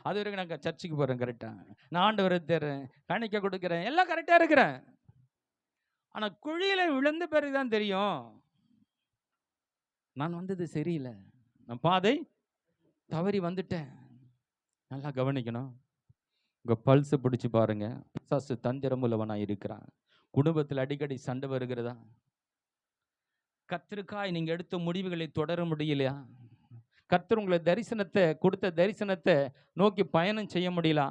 அது வரைக்கும் நான் சர்ச்சுக்கு போறேன் கரெக்டா, நான் ஆண்டவரை தேடுறேன், காணிக்கை கொடுக்கிறேன், எல்லாம் கரெக்டா இருக்கிறேன். ஆனா குழியில விழுந்த பிறகுதான் தெரியும் நான் வந்தது சரியில்லை, நான் பாதை தவறி வந்துட்டேன். நல்லா கவனிக்கணும். உங்க பல்ஸ் பிடிச்சு பாருங்க. பிசாசு தந்திரம் உள்ளவனா இருக்கிறான். குடும்பத்தில் அடிக்கடி சண்டை வருகிறதா? கர்த்தருக்காய் நீங்க எடுத்த முடிவுகளை தொடர முடியலையா? கர்த்தர் உங்களை கொடுத்த தரிசனத்தை நோக்கி பயணம் செய்ய முடியல.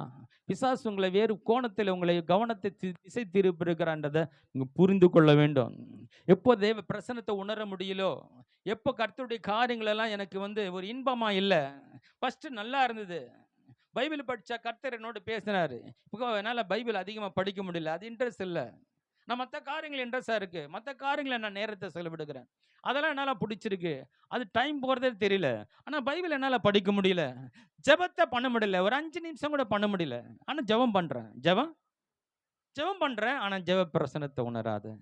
பிசாசு உங்களை வேறு கோணத்தில் உங்களை கவனத்தை திசை திருப்பி இருக்கிறான்றதை நீங்க புரிந்து கொள்ள வேண்டும். எப்போ தேவ பிரசன்னத்தை உணர முடியலோ, எப்போ கர்த்தருடைய காரியங்கள் எல்லாம் எனக்கு ஒரு இன்பமா இல்லை. ஃபர்ஸ்ட் நல்லா இருந்தது, பைபிள் படிச்சா கர்த்தர் என்னோட பேசினாரு. இப்போ என்னால் பைபிள் அதிகமாக படிக்க முடியல, அது இன்ட்ரெஸ்ட் இல்லை. நான் மற்ற காரியங்கள் இன்ட்ரெஸ்டாக இருக்கு, மற்ற காரியங்களை நான் நேரத்தை செலவிடுகிறேன், அதெல்லாம் என்னால் பிடிச்சிருக்கு. அது டைம் போகிறதே தெரியல. ஆனால் பைபிள் என்னால் படிக்க முடியல, ஜெபத்தை பண்ண முடியல, ஒரு 5 நிமிஷம் கூட பண்ண முடியல. ஆனால் ஜெபம் பண்ணுறேன், ஜெபம் பண்ணுறேன், ஆனால் ஜெப பிரசனத்தை உணராத.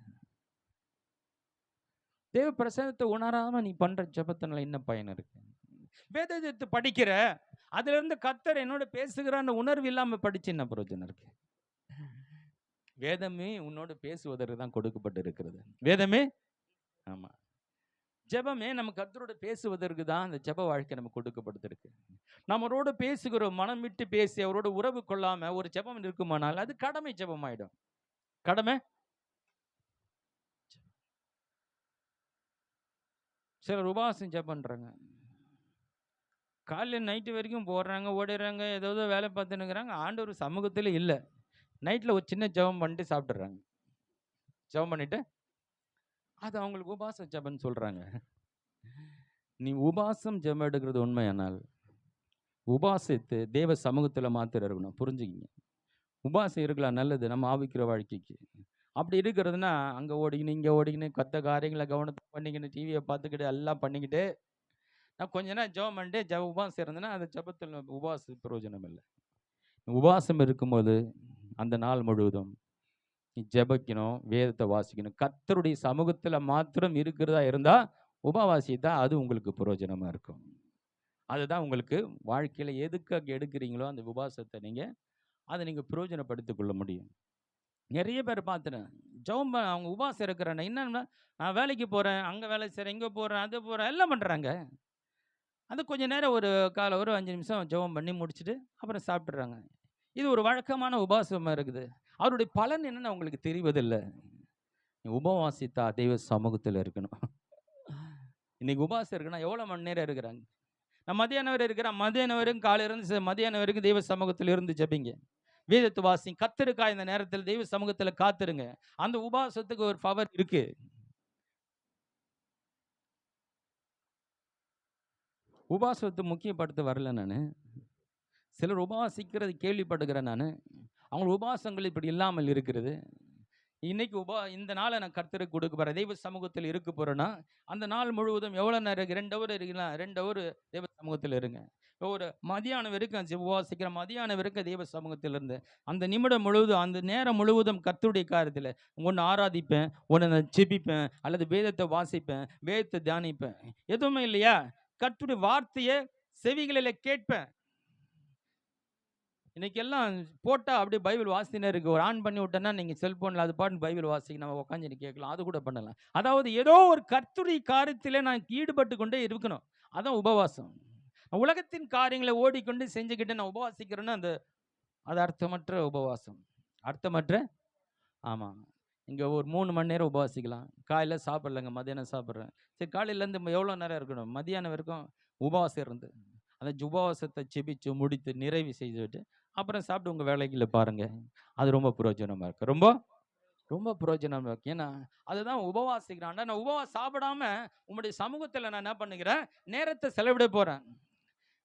தேவ பிரசனத்தை உணராம நீ பண்ற ஜெபத்தினால என்ன பயன் இருக்கு? வேதத்தை படிக்கிற, அதுல இருந்து கர்த்தர் என்னோட பேசுகிறான்னு உணர்வு இல்லாம படிச்சு என்ன பிரயோஜனம் இருக்கு? வேதமே உன்னோடு பேசுவதற்கு தான் கொடுக்கப்பட்டு இருக்கிறது. வேதமே, ஆமா, ஜெபமே நம்ம கர்த்தரோட பேசுவதற்கு தான் அந்த ஜெப வாழ்க்கை நமக்கு கொடுக்கப்பட்டிருக்கு. நம்மளோட பேசுகிறோம், மனம் விட்டு பேசி அவரோட உறவு கொள்ளாம ஒரு ஜெபம் இருக்குமானால் அது கடமை ஜெபம் ஆயிடும். கடமை. சிலர் உபவாசம் ஜெபம் பண்றாங்க, காலையில் நைட்டு வரைக்கும் போடுறாங்க, ஓடிடுறாங்க, ஏதோ வேலை பார்த்துன்னுங்கிறாங்க, ஆண்டவர் சமூகத்தில் இல்லை. நைட்டில் ஒரு சின்ன ஜெபம் பண்ணிட்டு சாப்பிட்றாங்க. ஜெபம் பண்ணிட்டு அது அவங்களுக்கு உபாசம் ஜெபம்னு சொல்கிறாங்க. நீ உபாசம் ஜெபம் எடுக்கிறது உண்மையானால் உபாசித்து தேவ சமூகத்தில் மாத்திர இருக்கணும். புரிஞ்சுக்கிங்க. உபாசம் இருக்கலாம், நல்லது நம்ம ஆவிக்கிற வாழ்க்கைக்கு. அப்படி இருக்கிறதுனா அங்கே ஓடிக்கின்னு இங்கே ஓடிக்கின்னு கத்த காரியங்களை கவனத்தை பண்ணிக்கின்னு டிவியை பார்த்துக்கிட்டு எல்லாம் பண்ணிக்கிட்டு நான் கொஞ்ச நேரம் ஜெபம் பண்ணிட்டு உபாசம் இருந்தேன்னா அந்த ஜெபத்தில் உபாச பிரயோஜனம் இல்லை. உபாசம் இருக்கும்போது அந்த நாள் முழுவதும் நீ ஜெபிக்கணும், வேதத்தை வாசிக்கணும். கர்த்தருடைய சமூகத்தில் மாத்திரம் இருக்கிறதா இருந்தால் உபவாசித்தா அது உங்களுக்கு பிரயோஜனமாக இருக்கும். அதுதான் உங்களுக்கு வாழ்க்கையில் எதுக்காக எடுக்கிறீங்களோ அந்த உபாசத்தை அதை நீங்கள் பிரயோஜனப்படுத்திக் கொள்ள முடியும். நிறைய பேர் பார்த்துட்டேன், ஜெபம் அவங்க உபாசம் இருக்கிறேன், என்னன்னா நான் வேலைக்கு போகிறேன், அங்கே வேலை செய்கிறேன், இங்கே போகிறேன், அது போகிறேன், எல்லாம் பண்ணுறாங்க. அது கொஞ்சம் நேரம் ஒரு 5 நிமிஷம் ஜெபம் பண்ணி முடிச்சுட்டு அப்புறம் சாப்பிட்றாங்க. இது ஒரு வழக்கமான உபாசமாக இருக்குது. அவருடைய பலன் என்னன்னு அவங்களுக்கு தெரிவதில்லை. உபவாசித்தா தெய்வ சமூகத்தில் இருக்கணும். இன்னைக்கு உபவாசம் இருக்குன்னா எவ்வளோ மணி நேரம் இருக்கிறாங்க? நான் மதியானம் வரை இருக்கிறேன், மதியானம் வரைக்கும் காலையில இருந்து மதியானம் வரைக்கும் தெய்வ சமூகத்தில் இருந்து ஜெபிங்க, வேதத்தை வாசி, கத்தருக்கா இந்த நேரத்தில் தெய்வ சமூகத்தில் காத்துருங்க. அந்த உபவாசத்துக்கு ஒரு பவர் இருக்கு. உபவாசத்தை முக்கியப்படுத்த வரல நான். சிலர் உபவாசிக்கிறது கேள்விப்படுகிறேன் நான். அவங்க உபவாசங்கள் இப்படி இல்லாமல் இருக்கிறது. இன்னைக்கு இந்த நாளை நான் கர்த்தருக்கு கொடுக்க போகிறேன், தெய்வ சமூகத்தில் இருக்க போகிறேன்னா அந்த நாள் முழுவதும் எவ்வளோ நேரம் இருக்கு? 2 ஹவர் இருக்குங்களா? 2 ஹவர் தெய்வ சமூகத்தில் இருங்க. ஒரு மதியானம் வரைக்கும் உபவாசிக்கிற, மதியானம் வரைக்கும் தெய்வ சமூகத்தில் இருந்து அந்த நிமிடம் முழுவதும் அந்த நேரம் முழுவதும் கர்த்தருடைய காரியத்தில் ஒன்று ஆராதிப்பேன், ஒன்று நான் ஜெபிப்பேன், அல்லது வேதத்தை வாசிப்பேன், வேதத்தை தியானிப்பேன். எதுவுமே இல்லையா? கர்த்தருடைய வார்த்தையை செவிகளில் கேட்பேன். இன்னைக்கு எல்லாம் போட்டால் அப்படியே பைபிள் வாசினே இருக்குது. ஒரு ஆன் பண்ணி விட்டேன்னா நீங்கள் செல்ஃபோனில் அது பாட்டு பைபிள் வாசிக்க நம்ம உட்காந்து கேட்கலாம், அது கூட பண்ணலாம். அதாவது ஏதோ ஒரு கர்த்தருடைய காரியத்திலே நான் ஈடுபட்டு கொண்டே இருக்கணும். அதான் உபவாசம். உலகத்தின் காரியங்களை ஓடிக்கொண்டு செஞ்சுக்கிட்டு நான் உபவாசிக்கிறேன்னா அது அர்த்தமற்ற உபவாசம். அர்த்தமற்ற. ஆமாம், இங்கே ஒரு 3 மணி நேரம் உபவாசிக்கலாம். காலையில் சாப்பிட்லங்க, மதியானம் சாப்பிட்றேன். சரி, காலையிலேருந்து எவ்வளோ நேரம் இருக்கணும்? மதியானம் வரைக்கும் உபவாசம் இருந்து அந்த உபவாசத்தை செபிச்சு முடித்து நிறைவு செய்துவிட்டு அப்புறம் சாப்பிட்டு உங்கள் வேலைகளை பாருங்கள். அது ரொம்ப பிரயோஜனமாக இருக்குது. ரொம்ப ரொம்ப பிரயோஜனமாக இருக்குது. ஏன்னா அதுதான் உபவாசிக்கிறான். நான் உபவாசம் சாப்பிடாம உங்களுடைய சமூகத்தில் நான் என்ன பண்ணுகிறேன்? நேரத்தை செலவிட போகிறேன்.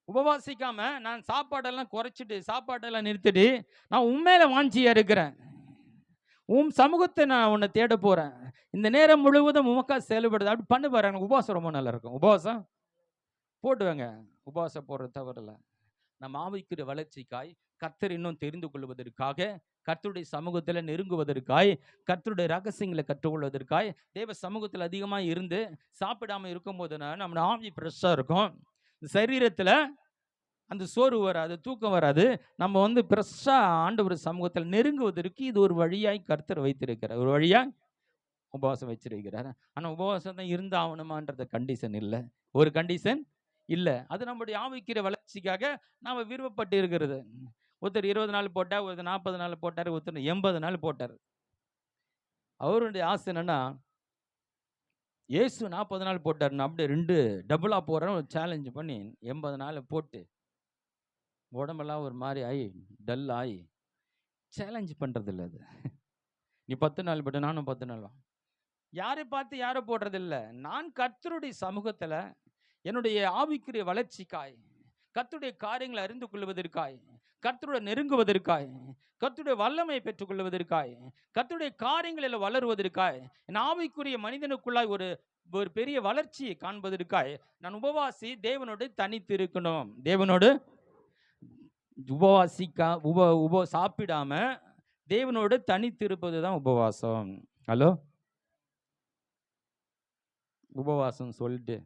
உபவாசிக்காம நான் சாப்பாடெல்லாம் குறைச்சிட்டு சாப்பாடெல்லாம் நிறுத்திட்டு நான் உண்மையில வாஞ்சியாக இருக்கிறேன், உன் சமூகத்தை நான் உன்னை தேட போகிறேன், இந்த நேரம் முழுவதும் உமக்கா செயல்படுது அப்படி பண்ணி பாருங்க. உபவாசம் ரொம்ப நல்லா இருக்கும். உபவாசம் போட்டுவாங்க. உபவாசம் போடுறது தவறில்லை. நம்ம ஆவிக்குரிய வளர்ச்சிக்காய், கர்த்தர் இன்னும் தெரிந்து கொள்வதற்காக, கர்த்தருடைய சமூகத்தில் நெருங்குவதற்காய், கர்த்தருடைய ரகசியங்களை கற்றுக்கொள்வதற்காய் தேவ சமூகத்தில் அதிகமாக இருந்து சாப்பிடாமல் இருக்கும் போதுனா நம்ம ஆவி ஃப்ரெஷ்ஷாக இருக்கும். சரீரத்தில் அந்த சோர்வு வராது, தூக்கம் வராது. நம்ம ஃப்ரெஷ்ஷாக ஆண்டவர் சமூகத்தில் நெருங்குவதற்கு இது ஒரு வழியாய் கர்த்தர் வைத்திருக்கிறார். ஒரு வழியாக உபவாசம் வச்சிருக்கிறார். ஆனால் உபவாசம் தான் இருந்து ஆகணுமான்றது கண்டிஷன் இல்லை. ஒரு கண்டிஷன் இல்லை. அது நம்முடைய ஆவிக்கிற வளர்ச்சிக்காக நாம் விருப்பப்பட்டு இருக்கிறது. ஒருத்தர் 20 நாள் போட்டார், ஒருத்தர் 40 நாள் போட்டார், ஒருத்தர் 80 நாள் போட்டார். அவருடைய ஆசை என்னன்னா இயேசு 40 நாள் போட்டார், நான் அப்படியே 2 டபுளா போறேன் ஒரு சேலஞ்ச் பண்ணி 80 நாள் போட்டு உடம்பெல்லாம் ஒரு மாதிரி ஆகி டல் ஆகி சேலஞ்ச் பண்றது இல்லை அது. நீ 10 நாள் போட்டு நானும் 10 நாள் யாரை பார்த்து யாரை போடுறது இல்லை. நான் கர்த்தருடைய சமூகத்துல என்னுடைய ஆவிக்குரிய வளர்ச்சிக்காய், கர்த்தருடைய காரியங்களை அறிந்து கொள்வதற்காய், கர்த்தருடைய நெருங்குவதற்காய், கர்த்தருடைய வல்லமை பெற்றுக் கொள்வதற்காய், கர்த்தருடைய காரியங்களில் வளருவதற்காய், என் ஆவிக்குரிய மனிதனுக்குள்ளாய் ஒரு ஒரு பெரிய வளர்ச்சியை காண்பதற்காய் நான் உபவாசி தேவனோடு தனித்து இருக்கணும். தேவனோடு உபவாசிக்கா சாப்பிடாம தேவனோடு தனித்து இருப்பது தான் உபவாசம். ஹலோ, உபவாசம் சொல்லிட்டு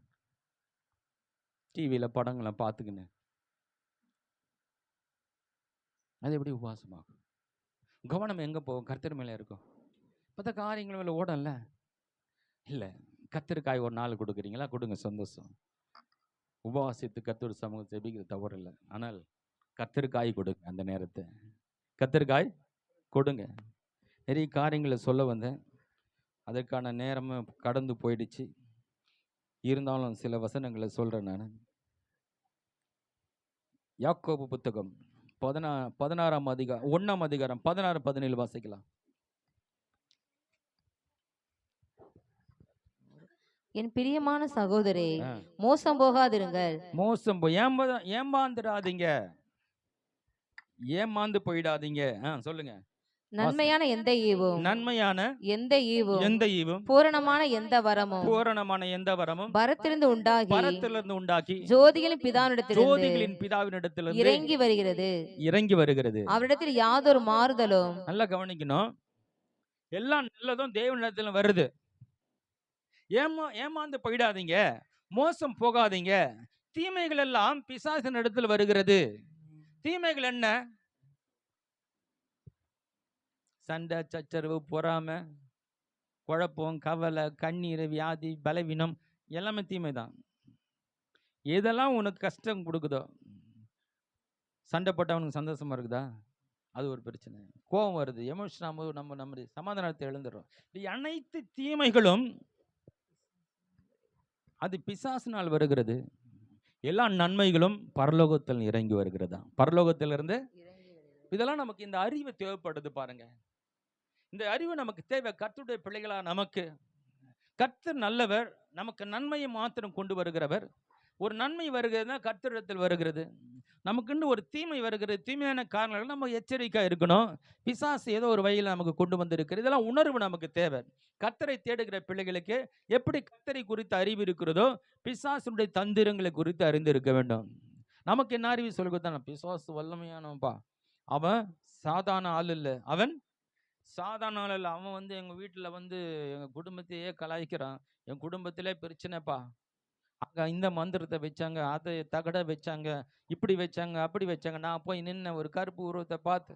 டிவியில் படங்களை பார்த்துக்கின்னு அது எப்படி உபவாசமாகும்? கவனம் எங்கே போகும்? கர்த்தர் மேலே இருக்கும். பார்த்தா காரியங்கள் மேலே ஓடல. இல்லை, கர்த்தருக்காய் ஒரு நாள் கொடுக்குறீங்களா, கொடுங்க, சந்தோஷம். உபவாசித்து கர்த்தர் சமூகம் ஜெபிக்கிறது தவறு இல்லை. ஆனால் கர்த்தருக்காய் கொடுங்க. அந்த நேரத்தை கர்த்தருக்காய் கொடுங்க. நிறைய காரியங்களை சொல்ல வந்தேன், அதற்கான நேரமும் கடந்து போயிடுச்சு. இருந்தாலும் சில வசனங்களை சொல்கிறேன் நான். யாக்கோபு புத்தகம் 16ஆம் அதிகாரம் 1ஆம் அதிகாரம் 16, 17 வாசிக்கலாம். என் பிரியமான சகோதரே, மோசம் போகாதிருங்கள். ஏமாந்துடாதீங்க, ஏமாந்து போயிடாதீங்க. சொல்லுங்க. நன்மையான எந்த ஈவும், நன்மையான எந்த ஈவும் பூரணமான எந்த வரமும் பரத்திலிருந்து உண்டாகி ஜோதிகளின் பிதாவினிடத்திலிருந்து இறங்கி வருகிறது. அவரிடத்தில் யாதொரு மாறுதலும். நல்லா கவனிக்கணும். எல்லாம் நல்லதும் தேவனிடத்துல வருது. ஏமாந்து போயிடாதீங்க, மோசம் போகாதீங்க. தீமைகள் எல்லாம் பிசாசின் இடத்துல வருகிறது. தீமைகள் என்ன? சண்டை, சச்சரவு, பொறாமை, குழப்பம், கவலை, கண்ணீர், வியாதி, பலவீனம் எல்லாமே தீமை தான். எதெல்லாம் உனக்கு கஷ்டம் கொடுக்குதோ, சண்டை போட்டவனுக்கு சந்தோஷமா இருக்குதா? அது ஒரு பிரச்சனை. கோபம் வருது, எமோஷன், நம்ம சமாதானத்தை எழுந்துடுறோம். அனைத்து தீமைகளும் அது பிசாசினால் வருகிறது. எல்லா நன்மைகளும் பரலோகத்தில் இறங்கி வருகிறதா, பரலோகத்திலிருந்து. இதெல்லாம் நமக்கு இந்த அறிவு தேவைப்படுது பாருங்க. இந்த அறிவு நமக்கு தேவை. கர்த்தருடைய பிள்ளைகளா நமக்கு கர்த்தர் நல்லவர், நமக்கு நன்மையை மாத்திரம் கொண்டு வருகிறவர். ஒரு நன்மை வருகிறதுனா கர்த்தரிடத்தில் வருகிறது. நமக்குன்னு ஒரு தீமை வருகிறது, தீமையான காரணங்கள் நம்ம எச்சரிக்கையாக இருக்கணும். பிசாசு ஏதோ ஒரு வழியில் நமக்கு கொண்டு வந்திருக்கிறது. இதெல்லாம் உணர்வு நமக்கு தேவை. கர்த்தரை தேடுகிற பிள்ளைகளுக்கு எப்படி கர்த்தரை குறித்த அறிவு இருக்கிறதோ, பிசாசுடைய தந்திரங்களை குறித்து அறிந்திருக்க வேண்டும். நமக்கு என்ன அறிவு சொல்லி கொடுத்தான? பிசாசு வல்லமையானவன்பா, அவன் சாதாரண ஆள் இல்லை, அவன் சாதாரண ஆள் இல்லை. அவன் எங்கள் வீட்டில் எங்கள் குடும்பத்தையே கலாய்க்கிறான், என் குடும்பத்திலே பிரச்சனைப்பா. அங்கே இந்த மந்திரத்தை வச்சாங்க, அதை தகட வச்சாங்க, இப்படி வச்சாங்க, அப்படி வச்சாங்க. நான் போய் நின்ன ஒரு கருப்பு உருவத்தை பார்த்து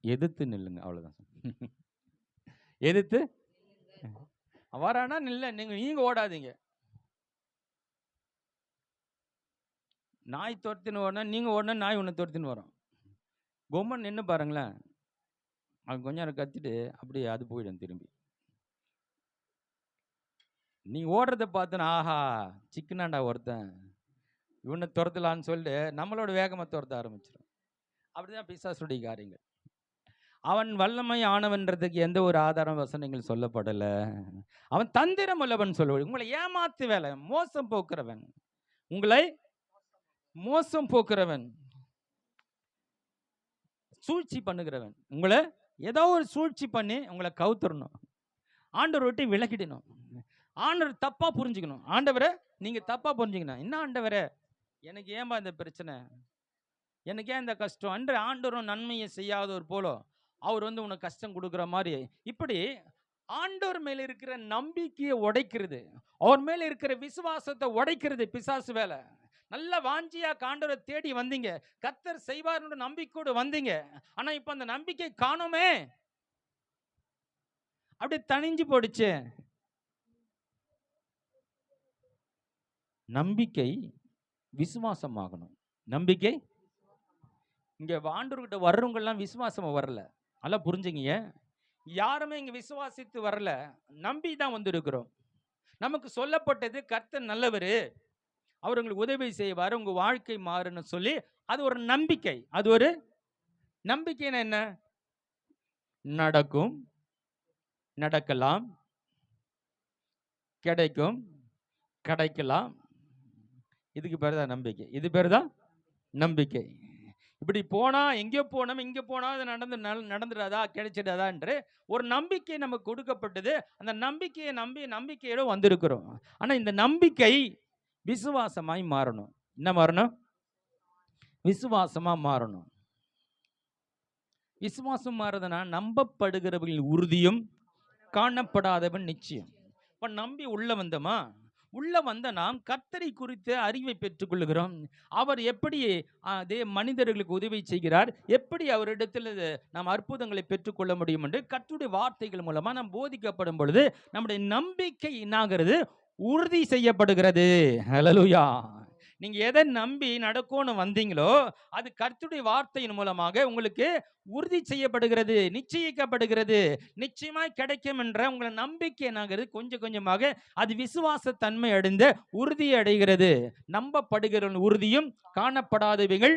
எதிர்த்து நில்லுங்க, அவ்வளோதான். எதிர்த்து வரானா நில்ல, நீங்க ஓடாதீங்க. நாய் துரத்தின்னு ஓடனா நீங்க ஓடனா நாய் ஒன்று துரத்தின்னு வரும். பொம்மன் நின்று பாருங்களேன், அவன் கொஞ்ச நேரம் கத்திட்டு அப்படியே அது போயிடும் திரும்பி. நீ ஓடுறத பார்த்தனா, ஆஹா சிக்கனாண்டா ஒருத்தன், இவனை துரத்தலான்னு சொல்லிட்டு நம்மளோட வேகமாக துரத்த ஆரம்பிச்சிடும். அப்படிதான் பிசாசுடைய காரியங்கள். அவன் வல்லமை ஆனவன்றதுக்கு எந்த ஒரு ஆதாரம் வசனங்கள் சொல்லப்படலை. அவன் தந்திரம் உள்ளவன் சொல்லுவான். உங்களை ஏமாத்து வேலை, மோசம் போக்குறவன், உங்களை மோசம் போக்குறவன், சூழ்ச்சி பண்ணுகிறவன். உங்களை ஏதோ ஒரு சூழ்ச்சி பண்ணி உங்களை கவுத்துறணும், ஆண்டவர் விட்டு விலகிடணும். ஆண்டவர் தப்பா புரிஞ்சுக்கணும். ஆண்டவரை நீங்க தப்பா புரிஞ்சுக்கணும். என்ன ஆண்டவரே, எனக்கு ஏன்பா இந்த பிரச்சனை, எனக்கு ஏன் இந்த கஷ்டம் அன்று ஆண்டவரும் நன்மையை செய்யாதவர் போல அவர் உனக்கு கஷ்டம் கொடுக்குற மாதிரி. இப்படி ஆண்டவர் மேல இருக்கிற நம்பிக்கையை உடைக்கிறது, அவர் மேல இருக்கிற விசுவாசத்தை உடைக்கிறது பிசாசு வேலை. நல்ல வாஞ்சியா ஆண்டவரை தேடி வந்தீங்க, கர்த்தர் செய்வார் நம்பிக்கையோடு வந்தீங்க. ஆனா இப்ப அந்த நம்பிக்கை காணுமே, அப்படி தனிஞ்சு போடுச்சு. நம்பிக்கை விசுவாசமாகணும். நம்பிக்கை இங்க ஆண்டவர்கிட்ட வர்றவங்க எல்லாம் விசுவாசமா வரல. நல்லா புரிஞ்சுங்க. யாருமே இங்க விசுவாசித்து வரல, நம்பி தான் வந்திருக்கிறோம். நமக்கு சொல்லப்பட்டது கர்த்தர் நல்லவரு, அவர் உங்களுக்கு உதவி செய்வார், உங்க வாழ்க்கை மாறுன்னு சொல்லி, அது ஒரு நம்பிக்கை. அது ஒரு நம்பிக்கைன்னா என்ன? நடக்கும், நடக்கலாம், கிடைக்கும், கிடைக்கலாம். இதுக்கு பேர் தான் நம்பிக்கை. இது பேர் தான் நம்பிக்கை. இப்படி போனா எங்கே போனோம், இங்க போனா அது நடந்துடாதா, கிடைச்சிடாதா என்று ஒரு நம்பிக்கை நமக்கு கொடுக்கப்பட்டது. அந்த நம்பிக்கையை நம்பி நம்பிக்கையோட வந்திருக்கிறோம். ஆனா இந்த நம்பிக்கை விசுவாசமாய் மாறணும். என்ன மாறணும்? விசுவாசமா மாறணும். விசுவாசம் மாறுதுன்னா நம்பப்படுகிறவர்கள் உறுதியும் காணப்படாதவன் நிச்சயம். இப்ப நம்பி உள்ள வந்தோமா, உள்ள வந்த நாம் கர்த்தரை குறித்த அறிவை பெற்றுக்கொள்கிறோம். அவர் எப்படி மனிதர்களுக்கு உதவி செய்கிறார், எப்படி அவரிடத்தில் நாம் அற்புதங்களை பெற்றுக்கொள்ள முடியும் என்று கர்த்தருடைய வார்த்தைகள் மூலமா நாம் போதிக்கப்படும் பொழுது நம்முடைய நம்பிக்கை என்னாகிறது? உறுதி செய்யப்படுகிறது. ஹல்லேலூயா. நீங்க எதை நம்பி நடக்கும்னு வந்தீங்களோ அது கர்த்தருடைய வார்த்தையின் மூலமாக உங்களுக்கு உறுதி செய்யப்படுகிறது, நிச்சயிக்கப்படுகிறது. நிச்சயமாய் கிடைக்கும் என்ற உங்களை நம்பிக்கை என்னாகிறது? கொஞ்சம் கொஞ்சமாக அது விசுவாச தன்மை அடைந்த உறுதி அடைகிறது. நம்பப்படுகிற உறுதியும் காணப்படாதவைகள்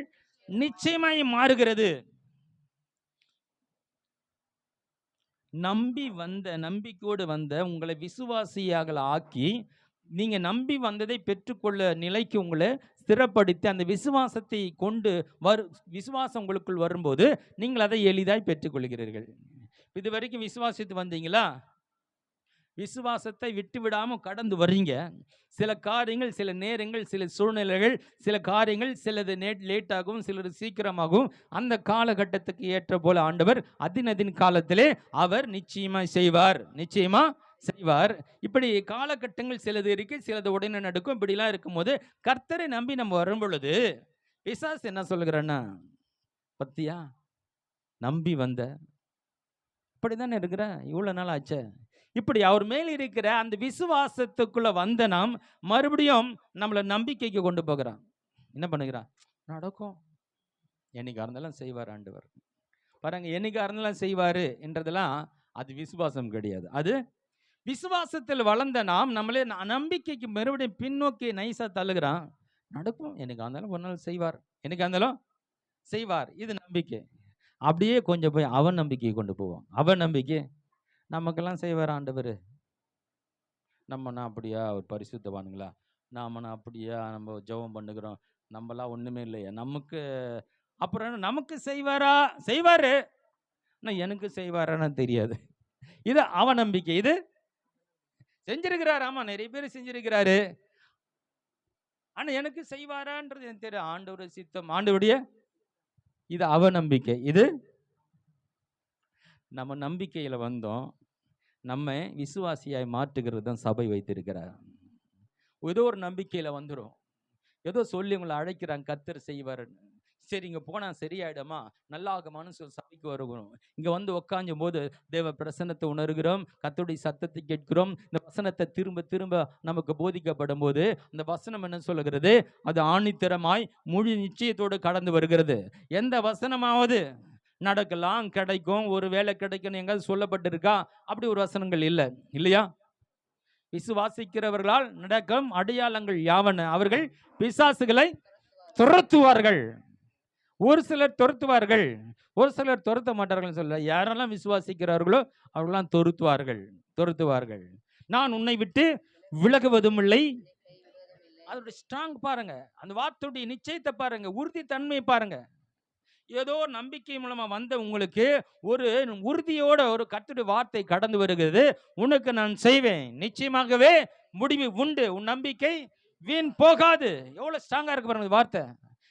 நிச்சயமாய் மாறுகிறது. நம்பிக்கையோடு வந்த உங்களை விசுவாசியாக ஆக்கி, நீங்க நம்பி வந்ததை பெற்றுக்கொள்ள நிலைக்கு உங்களை ஸ்திரப்படுத்தி அந்த விசுவாசத்தை கொண்டு விசுவாசம் உங்களுக்குள் வரும்போது நீங்கள் அதை எளிதாய் பெற்றுக்கொள்கிறீர்கள். இது வரைக்கும் விசுவாசித்து வந்தீங்களா? விசுவாசத்தை விட்டு விடாம கடந்து வர்றீங்க. சில காரியங்கள், சில நேரங்கள், சில சூழ்நிலைகள், சில காரியங்கள் சிலது லேட்டாகவும் சிலது சீக்கிரமாகவும் அந்த காலகட்டத்துக்கு ஏற்ற போல ஆண்டவர் அதின் காலத்திலே அவர் நிச்சயமா செய்வார். நிச்சயமா செய்வார். இப்படி காலகட்டங்கள் சிலது இருக்கு, சிலது உடனே நடக்கும். இப்படிலாம் இருக்கும்போது கர்த்தரை நம்பி நம்ம வரும் பொழுது பிசாசு என்ன சொல்லுகிறன்னா, பத்தியா நம்பி வந்த இப்படிதானே இருக்கிற, இவ்வளவு நாள் ஆச்சு. இப்படி அவர் மேல் இருக்கிற அந்த விசுவாசத்துக்குள்ள வந்த நாம் மறுபடியும் நம்மளை நம்பிக்கைக்கு கொண்டு போகிறான். என்ன பண்ணுகிறான்? நடக்கும், என்னைக்கா இருந்தாலும் செய்வார் ஆண்டவர். பாருங்க, என்னைக்கா இருந்தாலும் செய்வாரு என்றதெல்லாம் அது விசுவாசம் கிடையாது. அது விசுவாசத்தில் வளர்ந்த நாம் நம்மளே நம்பிக்கைக்கு மறுபடியும் பின்னோக்கி நைசா தள்ளுகிறான். நடக்கும், என்னைக்கா இருந்தாலும் ஒரு நாள் செய்வார், என்னைக்கா இருந்தாலும் செய்வார். இது நம்பிக்கை. அப்படியே கொஞ்சம் போய் அவன் நம்பிக்கையை கொண்டு போவோம். அவன் நம்பிக்கை, நமக்கெல்லாம் செய்வார் ஆண்டவர், நம்மனா அப்படியா அவர் பரிசுத்தவானுங்களா, நாமனா அப்படியா நம்ம ஜெபம் பண்ணுகிறோம், நம்மளாம் ஒண்ணுமே இல்லையா நமக்கு, அப்புறம் நமக்கு செய்வாரா? செய்வாரு, ஆனால் எனக்கு செய்வாரான்னு தெரியாது. இது அவன் நம்பிக்கை. இது செஞ்சிருக்கிறார், ஆமா நிறைய பேர் செஞ்சிருக்கிறாரு, ஆனா எனக்கு செய்வாரான்றது எனக்கு தெரியும். ஆண்டவர் சித்தம், ஆண்டவருடைய, இது அவநம்பிக்கை. இது நம்ம நம்பிக்கையில வந்தோம், நம்ம விசுவாசியாய் மாற்றுகிறது தான் சபை வைத்திருக்கிறார். ஏதோ ஒரு நம்பிக்கையில வந்துடும், ஏதோ சொல்லி உங்களை அழைக்கிறாங்க, கர்த்தர் செய்வார், சரி இங்க போனா சரியாயிடுமா, நல்லாகுமான்னு சொல்லி சபைக்கு வருகிறோம். இங்க வந்து உட்காந்தும் போது தேவ பிரசன்னத்தை உணர்கிறோம், கர்த்தருடைய சத்தத்தை கேட்கிறோம். இந்த வசனத்தை திரும்ப திரும்ப நமக்கு போதிக்கப்படும் போது அந்த வசனம் என்ன சொல்லுகிறது? அது ஆணித்தரமாய் முழு நிச்சயத்தோடு கடந்து வருகிறது. எந்த வசனமாவது நடக்கலாம், கிடைக்கும், ஒரு வேலை கிடைக்கும் எங்காவது சொல்லப்பட்டிருக்கா? அப்படி ஒரு வசனங்கள் இல்லை, இல்லையா? விசுவாசிக்கிறவர்களால் நடக்கும் அடையாளங்கள் யாவன, அவர்கள் பிசாசுகளை துரத்துவார்கள். ஒரு சிலர் துரத்துவார்கள், ஒரு சிலர் துரத்த மாட்டார்கள் சொல்ல. யாரெல்லாம் விசுவாசிக்கிறார்களோ அவர்களெல்லாம் துரத்துவார்கள். நான் உன்னை விட்டு விலகுவதும் இல்லை. அதோட ஸ்ட்ராங் பாருங்க, அந்த வார்த்தையுடைய நிச்சயத்தை பாருங்க, உறுதி தன்மையை பாருங்க. ஏதோ நம்பிக்கை மூலமா வந்த உங்களுக்கு ஒரு உறுதியோட ஒரு கர்த்தருடைய வார்த்தை கடந்து வருகிறது. உனக்கு நான் செய்வேன், நிச்சயமாகவே முடிவு உண்டு, உன் நம்பிக்கை வீண் போகாது. எவ்வளவு ஸ்ட்ராங்கா இருக்கு பாருங்க வார்த்தை.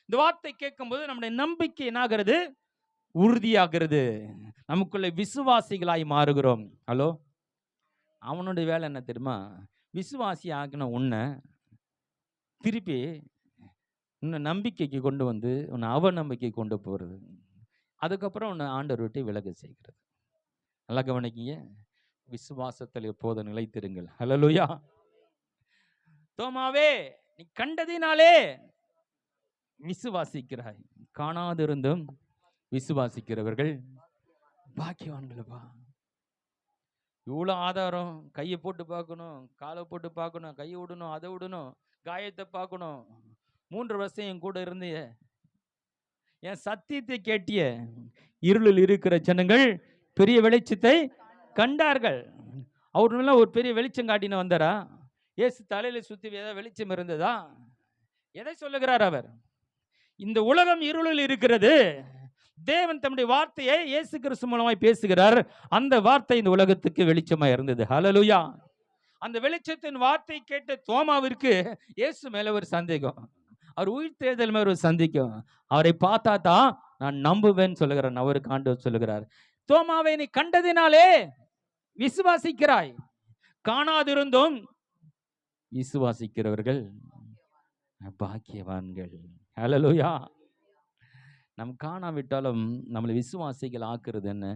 இந்த வார்த்தை கேட்கும்போது நம்முடைய நம்பிக்கை என்னாகிறது? உறுதியாகிறது. நமக்குள்ள விசுவாசிகளாய் மாறுகிறோம். ஹலோ, அவனுடைய வேலை என்ன தெரியுமா? விசுவாசி ஆகின உன்னை திருப்பி உன்னை நம்பிக்கைக்கு கொண்டு வந்து உன்னை அவநம்பிக்கை கொண்டு போகிறது. அதுக்கப்புறம் உன்னை ஆண்டவர் விட்டு விலக செய்கிறது. நல்லா கவனிக்கீங்க, விசுவாசத்தில் எப்போது நிலைத்திருங்கள். ஹல்லேலூயா. தோமாவே, நீ கண்டதினாலே விசுவாசிக்கிறாய், காணாதிருந்தும் விசுவாசிக்கிறவர்கள் பாக்கியவான்களப்பா. இவ்வளோ ஆதாரம், கையை போட்டு பார்க்கணும், காலை போட்டு பார்க்கணும், கையை விடணும், அதை விடணும், காயத்தை பார்க்கணும். 3 வருஷம் என் கூட இருந்திய, என் சத்தியத்தை கேட்டிய, இருளில் இருக்கிற ஜனங்கள் பெரிய வெளிச்சத்தை கண்டார்கள். அவருனால ஒரு பெரிய வெளிச்சம் காட்டின வந்தாரா? இயேசு தலையில சுத்தி ஏதாவது வெளிச்சம் இருந்ததா? எதை சொல்லுகிறார் அவர்? இந்த உலகம் இருளில் இருக்கிறது, தேவன் தம்முடைய வார்த்தையை இயேசு கிறிஸ்து மூலமாய் பேசுகிறார். அந்த வார்த்தை இந்த உலகத்துக்கு வெளிச்சமா இருந்தது. ஹல்லேலூயா. அந்த வெளிச்சத்தின் வார்த்தை கேட்ட தோமாவிற்கு இயேசு மேல ஒரு சந்தேகம், அவர் உயிர் தேர்தல் மேல ஒரு சந்தேகம். அவரை பார்த்தா தான் நான் நம்புவேன்னு சொல்லுகிறார். அவருக்கு ஆண்டவர் சொல்லுகிறார், தோமாவை நீ கண்டதினாலே விசுவாசிக்கிறாய், காணாதிருந்தும் விசுவாசிக்கிறவர்கள் பாக்கியவான்கள். ஹல்லேலூயா. நம் காணாவிட்டாலும் நம்மளை விசுவாசிகள் ஆக்குறது என்ன?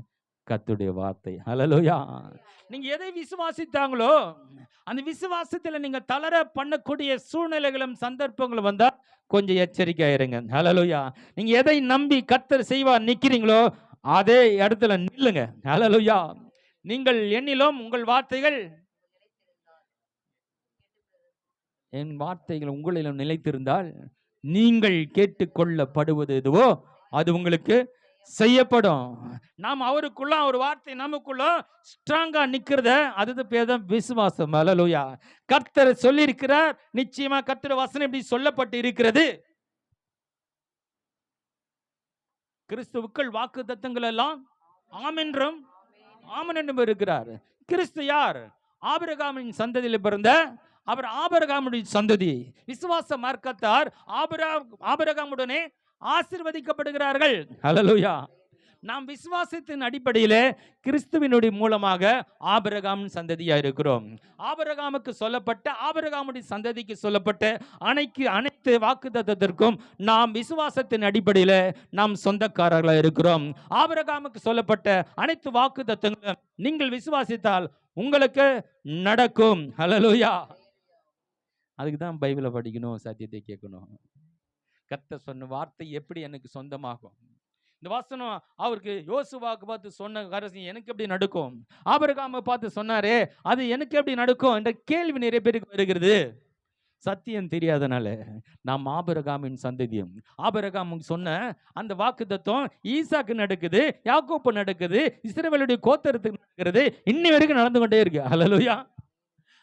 கர்த்தருடைய வார்த்தை. ஹல்லேலூயா. நீங்க எதை விசுவாசித்தாங்களோ அந்த விசுவாசத்துல நீங்க தளர பண்ணக்கூடிய சூழ்நிலைகளும் சந்தர்ப்பங்களும் வந்தா கொஞ்சம் எச்சரிக்கையா இருங்க. ஹல்லேலூயா. நீங்க எதை நம்பி கர்த்தர் செய்வார் நிக்கிறீங்களோ அதே இடத்துல நில்லுங்க. ஹல்லேலூயா. நீங்கள் எண்ணிலும் உங்கள் வார்த்தைகள், என் வார்த்தைகள் உங்களிலும் நிலைத்திருந்தால் நீங்கள் கேட்டுக்கொள்ளப்படுவது எதுவோ அது உங்களுக்கு செய்யப்படும். நாம் அவருக்குள்ள ஒரு வார்த்தை நமக்குள்ள ஸ்ட்ராங்கா நிக்கிறத அது பேர் தான் விசுவாசம். ஹல்லேலூயா. கர்த்தர் சொல்லி இருக்கிறார், நிச்சயமா கர்த்தர் வசனம் இப்படி சொல்லப்பட்டு இருக்கிறது. கிறிஸ்துவுக்குள் வாக்கு தத்தங்கள் எல்லாம் ஆமென்றும் ஆமென் என்றும் இருக்கிறார். கிறிஸ்து யார்? ஆபிரகாமின் சந்ததியில் பிறந்த அவர், ஆபிரகாமுடைய சந்ததி. விசுவாச மார்க்கத்தார் ஆபிரகாமுடனே ஆசீர்வதிக்கப்படுகிறார்கள். ஹல்லேலூயா. நாம் விசுவாசத்தின் அடிப்படையிலே கிறிஸ்துவினுடைய மூலமாக ஆபிரகாம் சந்ததியா இருக்கிறோம். ஆபிரகாமுக்கு சொல்லப்பட்ட, ஆபிரகாமுடைய சந்ததிக்கு சொல்லப்பட்ட அனைத்து வாக்குத்தத்தத்திற்கும் நாம் விசுவாசத்தின் அடிப்படையில நாம் சொந்தக்காரர்களா இருக்கிறோம். ஆபிரகாமுக்கு சொல்லப்பட்ட அனைத்து வாக்குத்தத்தங்களும் நீங்கள் விசுவாசித்தால் உங்களுக்கு நடக்கும். ஹல்லேலூயா. அதுக்கு தான் பைபிளை படிக்கணும், சத்தியத்தை கேட்கணும். கர்த்தர் சொன்ன வார்த்தை எப்படி எனக்கு சொந்தமாகும்? இந்த வசனம் அவருக்கு யோசுவாக்கு பார்த்து சொன்ன காரியம் எனக்கு எப்படி நடக்கும்? ஆபிரகாமை பார்த்து சொன்னாரே அது எனக்கு எப்படி நடக்கும் என்ற கேள்வி நிறைய பேருக்கு வருகிறது. சத்தியம் தெரியாதனால நாம் ஆபிரகாமின் சந்ததியும், ஆபிரகாமுக்கு சொன்ன அந்த வாக்குத்தத்தம் ஈசாக்கு நடக்குது, யாக்கோப்பு நடக்குது, இஸ்ரவேலுடைய கோத்திரத்துக்கு நடக்கிறது, இன்னி வரைக்கும் நடந்து கொண்டே இருக்கு. ஹல்லேலூயா.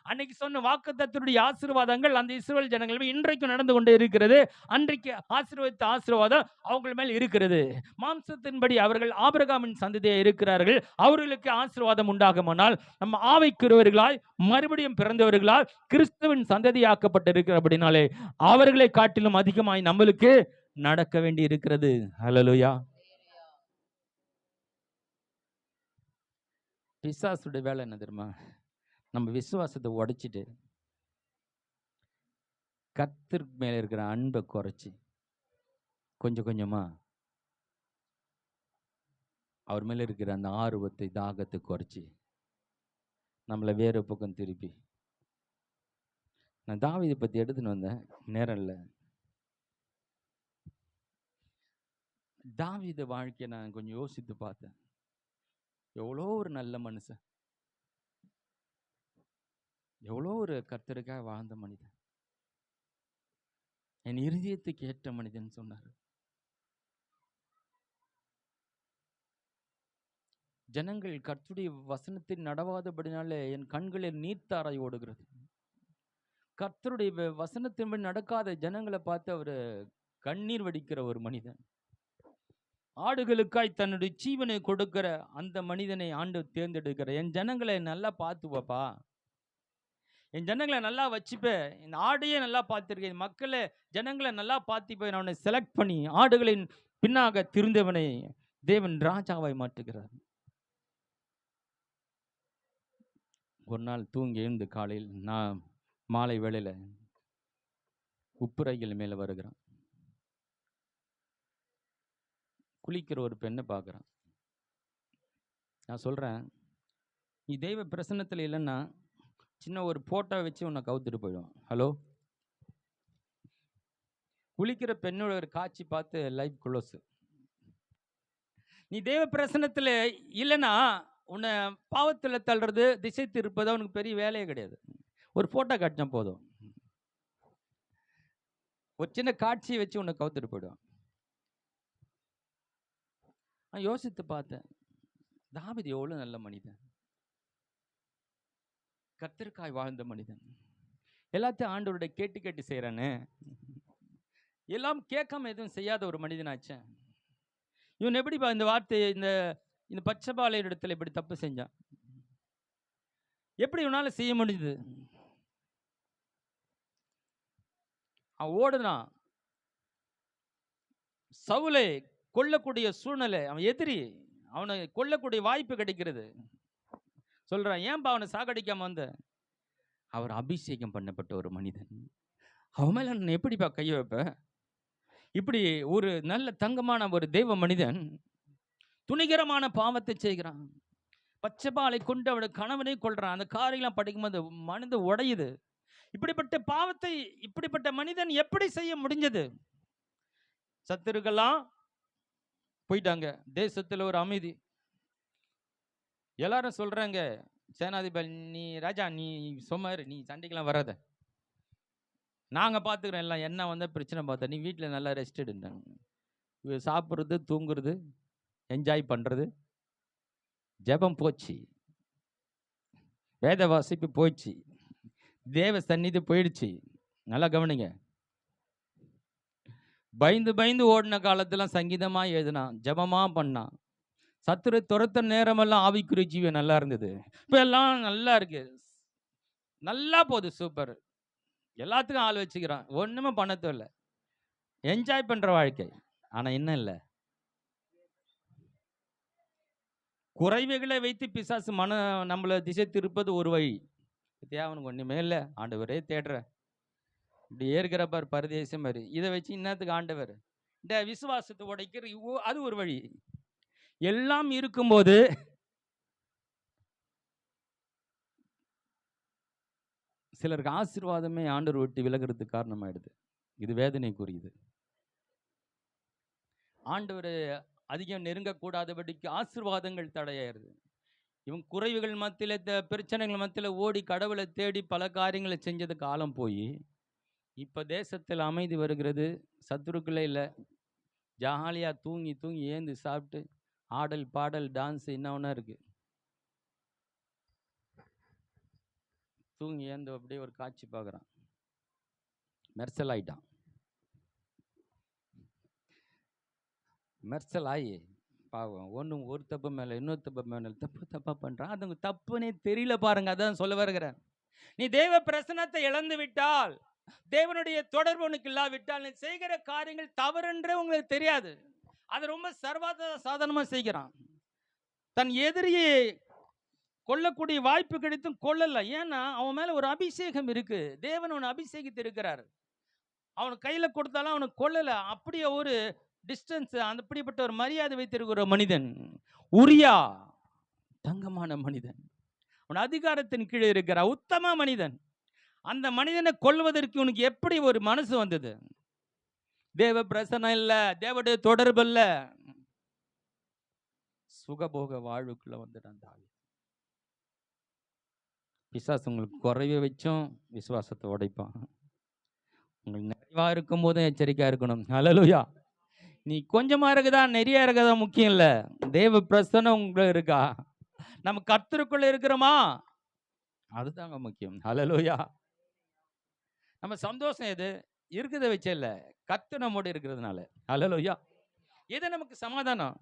அன்னைக்கு சொன்ன வாக்குத்தத்தத்துடைய ஆசீர்வாதங்கள் அந்த இஸ்ரவேல் ஜனங்கள் இன்றைக்கும் நடந்து கொண்டே இருக்கிறது. அன்றைக்கு ஆசீர்வதித்த ஆசீர்வாதம் அவங்க மேல் இருக்கிறது. மாம்சத்தின்படி அவர்கள் ஆபிரகாமின் சந்ததியா இருக்கிறார்கள். அவர்களுக்கு ஆசீர்வாதம் உண்டாகுமானால் நம்ம ஆவிக்குரியவர்களாய் மறுபடியும் பிறந்தவர்களால் கிறிஸ்துவின் சந்ததியாக்கப்பட்டு இருக்கிறபடினாலே அவர்களை காட்டிலும் அதிகமாய் நம்மளுக்கு நடக்க வேண்டி இருக்கிறது. ஹல்லேலூயா. பிசாசுடைய வேலை என்ன தெரியுமா? நம்ம விசுவாசத்தை உடைச்சிட்டு கர்த்தர் மேல இருக்கிற அன்பை குறைச்சி கொஞ்சம் கொஞ்சமா அவர் மேல இருக்கிற அந்த ஆர்வத்தை, தாகத்தை குறைச்சி நம்மளை வேறு பக்கம் திருப்பி, நான் தாவீதை பத்தி எடுத்துன்னு வந்தேன், நேரம் இல்லை. தாவீது வாழ்க்கையை நான் கொஞ்சம் யோசித்து பார்த்தேன். எவ்வளோ ஒரு நல்ல மனுஷன், எவ்வளோ ஒரு கர்த்தருக்காக வாழ்ந்த மனிதன், என் இருதயத்துக்கு ஏற்ற மனிதன் சொன்னார். ஜனங்கள் கர்த்தருடைய வசனத்தில் நடவாதபடினாலே என் கண்களில் நீர்த்தாராய் ஓடுகிறது. கர்த்தருடைய வசனத்தின்படி நடக்காத ஜனங்களை பார்த்து அவர் கண்ணீர் வடிக்கிற ஒரு மனிதன். ஆடுகளுக்காய் தன்னுடைய ஜீவனை கொடுக்கிற அந்த மனிதனை ஆண்டு தேர்ந்தெடுக்கிற. என் ஜனங்களை நல்லா பார்த்துவப்பா, என் ஜனங்களை நல்லா வச்சுப்பேன், இந்த ஆடையே நல்லா பார்த்துருக்கேன், மக்களை ஜனங்களை நல்லா பார்த்துப்பேன், அவனை செலக்ட் பண்ணி ஆடுகளின் பின்னாக திருந்தவனை தேவன் ராஜாவாய் மாற்றுகிறார். ஒரு நாள் தூங்கி எழுந்து காலையில் நான் மாலை வேளையில உப்பு ரயில் மேல வருகிறான். குளிக்கிற ஒரு பெண்ணை பார்க்குறான். நான் சொல்றேன், நீ தெய்வ பிரசன்னத்தில் இல்லைன்னா சின்ன ஒரு போட்டோ வச்சு உன்னை கவுத்துட்டு போயிடும். ஹலோ, குளிக்கிற பெண்ணோட ஒரு காட்சி பார்த்து லைஃப் க்ளோஸ். நீ தேவ பிரசன்னத்துல இல்லைன்னா உன்னை பாவத்துல தள்ளுறது, திசை திருப்பது அவனுக்கு பெரிய வேலையே கிடையாது. ஒரு போட்டோ காட்டினா போதும், ஒரு சின்ன காட்சியை வச்சு உன்னை கவுத்துட்டு போயிடுவான். நான் யோசித்து பார்த்தேன், தாவீது எவ்வளவு நல்ல மனிதன், கர்த்தருக்காய் வாழ்ந்த மனிதன். எல்லாத்தையும் ஆண்டவருடைய கேட்டு கேட்டு செய்யறானே, எல்லாம் கேட்காம எதுவும் செய்யாத ஒரு மனிதனாச்சேன். இவன் எப்படிப்பா இந்த வார்த்தையை இந்த பச்சைபாளைய இடத்துல இப்படி தப்பு செஞ்சான்? எப்படி இவனால செய்ய முடியுது? அவன் ஓடுனான், சவுலை கொல்லக்கூடிய சூழ்நிலை, அவன் எதிரி, அவனை கொல்லக்கூடிய வாய்ப்பு கிடைக்கிறது. சொல்றான், ஏன்பா அவனை சாகடிக்காம வந்த? அவர் அபிஷேகம் பண்ணப்பட்ட ஒரு மனிதன், அவன் மேல நான் எப்படிப்பா கைய வைப்ப? இப்படி ஒரு நல்ல தங்கமான ஒரு தெய்வ மனிதன் துணிகரமான பாவத்தை செய்கிறான். பச்சைபாலை கொண்டு அவனோட கணவனை கொள்றான். அந்த காரியெல்லாம் படிக்கும்போது மனித உடையுது. இப்படிப்பட்ட பாவத்தை இப்படிப்பட்ட மனிதன் எப்படி செய்ய முடிஞ்சது? சத்துருக்கெல்லாம் போயிட்டாங்க, தேசத்துல ஒரு அமைதி. எல்லாரும் சொல்றாங்க, சேனாதிபதி நீ ராஜா, நீ சுமார், நீ சண்டைக்கெல்லாம் வராத, நாங்க பாத்துக்கிறோம், எல்லாம் என்ன வந்த பிரச்சனை பார்த்தா, நீ வீட்டில் நல்லா ரெஸ்ட் எடுந்தாங்க. சாப்பிட்றது, தூங்குறது, என்ஜாய் பண்றது, ஜெபம் போச்சு, வேத வாசிப்பு போயிடுச்சு, தேவ சந்நிதி போயிடுச்சு. நல்லா கவனிங்க, பயந்து பயந்து ஓடின காலத்துல சங்கீதமா எழுதினான், ஜெபமா பண்ணான். சத்துரு துரத்த நேரமெல்லாம் ஆவிக்குரிய ஜீவன் நல்லா இருந்தது. இப்ப எல்லாம் நல்லா இருக்கு, நல்லா போகுது, சூப்பர், எல்லாத்துக்கும் ஆள் வச்சுக்கிறான், ஒண்ணுமே பண்ண தேவையில்ல, என்ஜாய் பண்ற வாழ்க்கை. ஆனா என்ன இல்லை, குறைவுகளை வைத்து பிசாசு நம்மளை திசை திருப்பது ஒரு வழி. அவனுக்கு ஒண்ணுமே இல்லை, ஆண்டவரே தேடுற, இப்படி ஏற்கிற பார் பரதேசம் மாதிரி, இதை வச்சு இன்னத்துக்கு ஆண்டவர் இந்த விசுவாசத்தை உடைக்கிற, அது ஒரு வழி. எல்லாம் இருக்கும்போது சிலருக்கு ஆசீர்வாதமே ஆண்டவர் விட்டு விலகிறதுக்கு காரணமாயிடுது. இது வேதனைக்குரியது. ஆண்டவர் அதிகம் நெருங்கக்கூடாதபடிக்கு ஆசீர்வாதங்கள் தடையாயிருது. இவன் குறைவுகள் மத்தியில, பிரச்சனைகள் மத்தியில ஓடி கடவுளை தேடி பல காரியங்களை செஞ்சது காலம் போய் இப்ப தேசத்தில் அமைதி வருகிறது. சத்துருக்களே இல்லை, ஜாலியா தூங்கி தூங்கி ஏந்து சாப்பிட்டு ஆடல் பாடல் டான்ஸ் என்ன ஒன்றா இருக்கு. தூங்கி ஏந்து அப்படியே ஒரு காட்சி பார்க்குறான், மெர்சல் ஆயிட்டான். மெர்சல் ஆகி பாவம் ஒன்றும் ஒரு தப்பு மேலே இன்னொரு தப்பு மேலே தப்பா பண்ணுறான். அது தப்புன்னே தெரியல பாருங்க. அதான் சொல்ல வருகிறேன், நீ தேவ பிரசனத்தை இழந்து விட்டால், தேவனுடைய தொடர்பு உனக்கு இல்லாவிட்டால், நீ செய்கிற காரியங்கள் தவறென்றே உங்களுக்கு தெரியாது. அதை ரொம்ப சாதாரணமா செய்கிறான். தன் எதிரியை கொல்லக்கூடிய வாய்ப்பு கிடைத்தும் கொல்லல. ஏன்னா அவன் மேல ஒரு அபிஷேகம் இருக்கு, தேவன் அவனை அபிஷேகித்து இருக்கிறார். அவனுக்கு கையில கொடுத்தாலும் அவனுக்கு கொல்லல. அப்படியே ஒரு டிஸ்டன்ஸ், அப்படிப்பட்ட ஒரு மரியாதை வைத்திருக்கிற மனிதன் உரியா, தங்கமான மனிதன், அவன் அதிகாரத்தின் கீழே இருக்கிற உத்தம மனிதன். அந்த மனிதனை கொல்வதற்கு உனக்கு எப்படி ஒரு மனசு வந்தது? தேவ பிரசனம் இல்ல, தேவனுடைய தொடர்பு இல்ல, சுகபோக வாழ்வுக்குள்ள வந்துட்டான் தாவீது. பிசாசு உங்களுக்கு குறைய வச்சும் விசுவாசத்தை உடைப்பான். உங்களுக்கு நிறைவா இருக்கும் போதும் எச்சரிக்கையா இருக்கணும். ஹல்லேலூயா. நீ கொஞ்சமா இருக்குதா நிறைய இருக்குதா முக்கியம் இல்ல, தேவ பிரசனம் உங்களுக்கு இருக்கா, நம்ம கர்த்தருக்குள்ள இருக்கிறோமா, அதுதாங்க முக்கியம். ஹல்லேலூயா. நம்ம சந்தோஷம் எது இருக்குத வச்சே இல்ல, கர்த்தர் நம்மோடு இருக்கிறதுனால. ஹல்லேலூயா. எது நமக்கு சமாதானம்?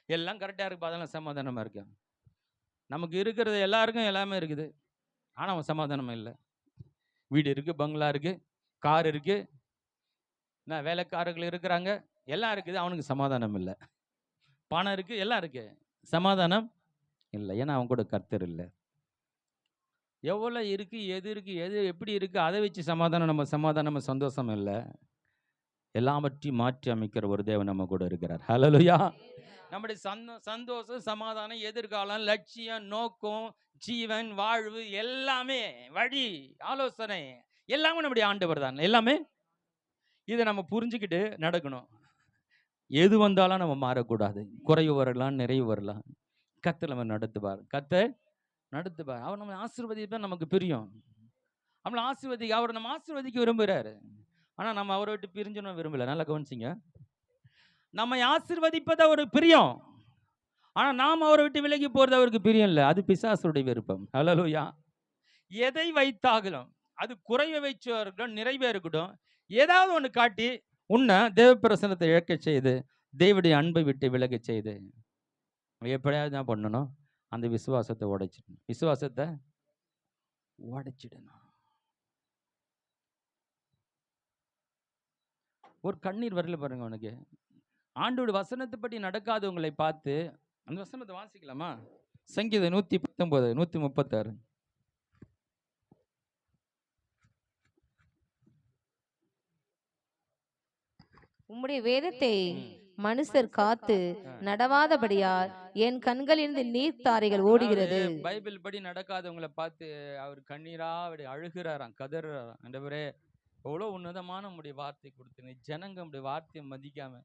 எல்லாம் கரெக்டா இருக்கு, அதெல்லாம் சமாதானமா இருக்கு. நமக்கு இருக்கிறது எல்லாருக்கும் எல்லாமே இருக்குது, ஆனா அவன் சமாதானம் இல்லை. வீடு இருக்கு, பங்களா இருக்கு, கார் இருக்கு, வேலைக்காரர்கள் இருக்கிறாங்க, எல்லாம் இருக்குது, அவனுக்கு சமாதானம் இல்லை. பணம் இருக்கு, எல்லாம் இருக்கு, சமாதானம் இல்லை. ஏன்னா அவன் கூட கர்த்தர் இல்லை. எவ்வளோ இருக்கு, எது எப்படி இருக்கு, அதை வச்சு சமாதானம், நம்ம சமாதானம் சந்தோஷம் இல்லை. எல்லாவற்றையும் மாற்றி அமைக்கிற ஒரு தேவன் நம்ம கூட இருக்கிறார். ஹல்லேலூயா. நம்முடைய சந்தோஷம், சமாதானம், எதிர்காலம், லட்சியம், நோக்கம், ஜீவன், வாழ்வு, எல்லாமே வழி, ஆலோசனை எல்லாமே நம்முடைய ஆண்டவர் தான். எல்லாமே இதை நம்ம புரிஞ்சுக்கிட்டு நடக்கணும். எது வந்தாலும் நம்ம மாறக்கூடாது. குறைவு வரலாம், நிறைவு வரலாம். கர்த்தர் நம்ம நடத்துவார். கர்த்தர் நடத்துவார். அவர் நம்ம ஆசீர்வதிப்பா நமக்கு பிரியம். அவர் நம்ம ஆசீர்வதிக்க விரும்புகிறாரு. ஆனா நம்ம அவரை விட்டு பிரிஞ்சணும் விரும்பல. நல்லா கவனிச்சிங்க. நம்மை ஆசீர்வதிப்பது அவருக்கு பிரியம். ஆனா நாம் அவரை விட்டு விலகி போறது அவருக்கு பிரியம் இல்லை. அது பிசாசுடைய விருப்பம். ஹல்லேலூயா. எதை வைத்தாகலும் அது குறைவை வைச்சா இருக்கட்டும், நிறைவே இருக்கட்டும், ஏதாவது ஒன்று காட்டி உன்னை தேவ பிரசனத்தை இழக்க செய்து தேவனுடைய அன்பை விட்டு விலக செய்து எப்படியாவது தான் பண்ணணும், அந்த விசுவாசத்தை உடைச்சிடணும். விசுவாசத்தை உடைச்சிடணும். ஒரு கண்ணீர் வரல பாருங்க உனக்கு. ஆண்டோட வசனத்தைப்படி நடக்காதவங்களை பார்த்து அந்த வசனத்தை வாசிக்கலாமா? சங்கீதம் 119 136. உம்முடைய வேதத்தை மனுஷர் காத்து நடவாதபடியால் என் கண்களிலிருந்து நீர்த்தாரைகள் ஓடுகிறது. பைபிள் படி நடக்காதவங்களை பார்த்து அவர் கண்ணீரா அப்படி அழுகிறாராம், கதறாராம். ஆண்டவரே, எவ்வளோ உன்னதமான உம்முடைய வார்த்தை கொடுத்தீங்க, ஜனங்க உம்முடைய வார்த்தையை மதிக்காம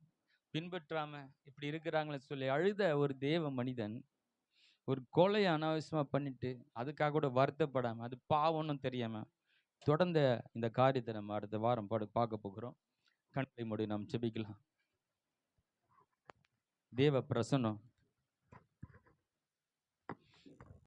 பின்பற்றாம இப்படி இருக்கிறாங்களே சொல்லி அழுத ஒரு தேவ மனிதன் ஒரு கொலையை அனாவசியமா பண்ணிட்டு அதுக்காக கூட வருத்தப்படாம, அது பாவம்னு தெரியாம தொடர்ந்த இந்த காரியத்தை நம்ம அடுத்த வாரம் பார்க்க போகிறோம். கண்களை மூடி நாம் ஜெபிக்கலாம். தேவ பிரசன்னம்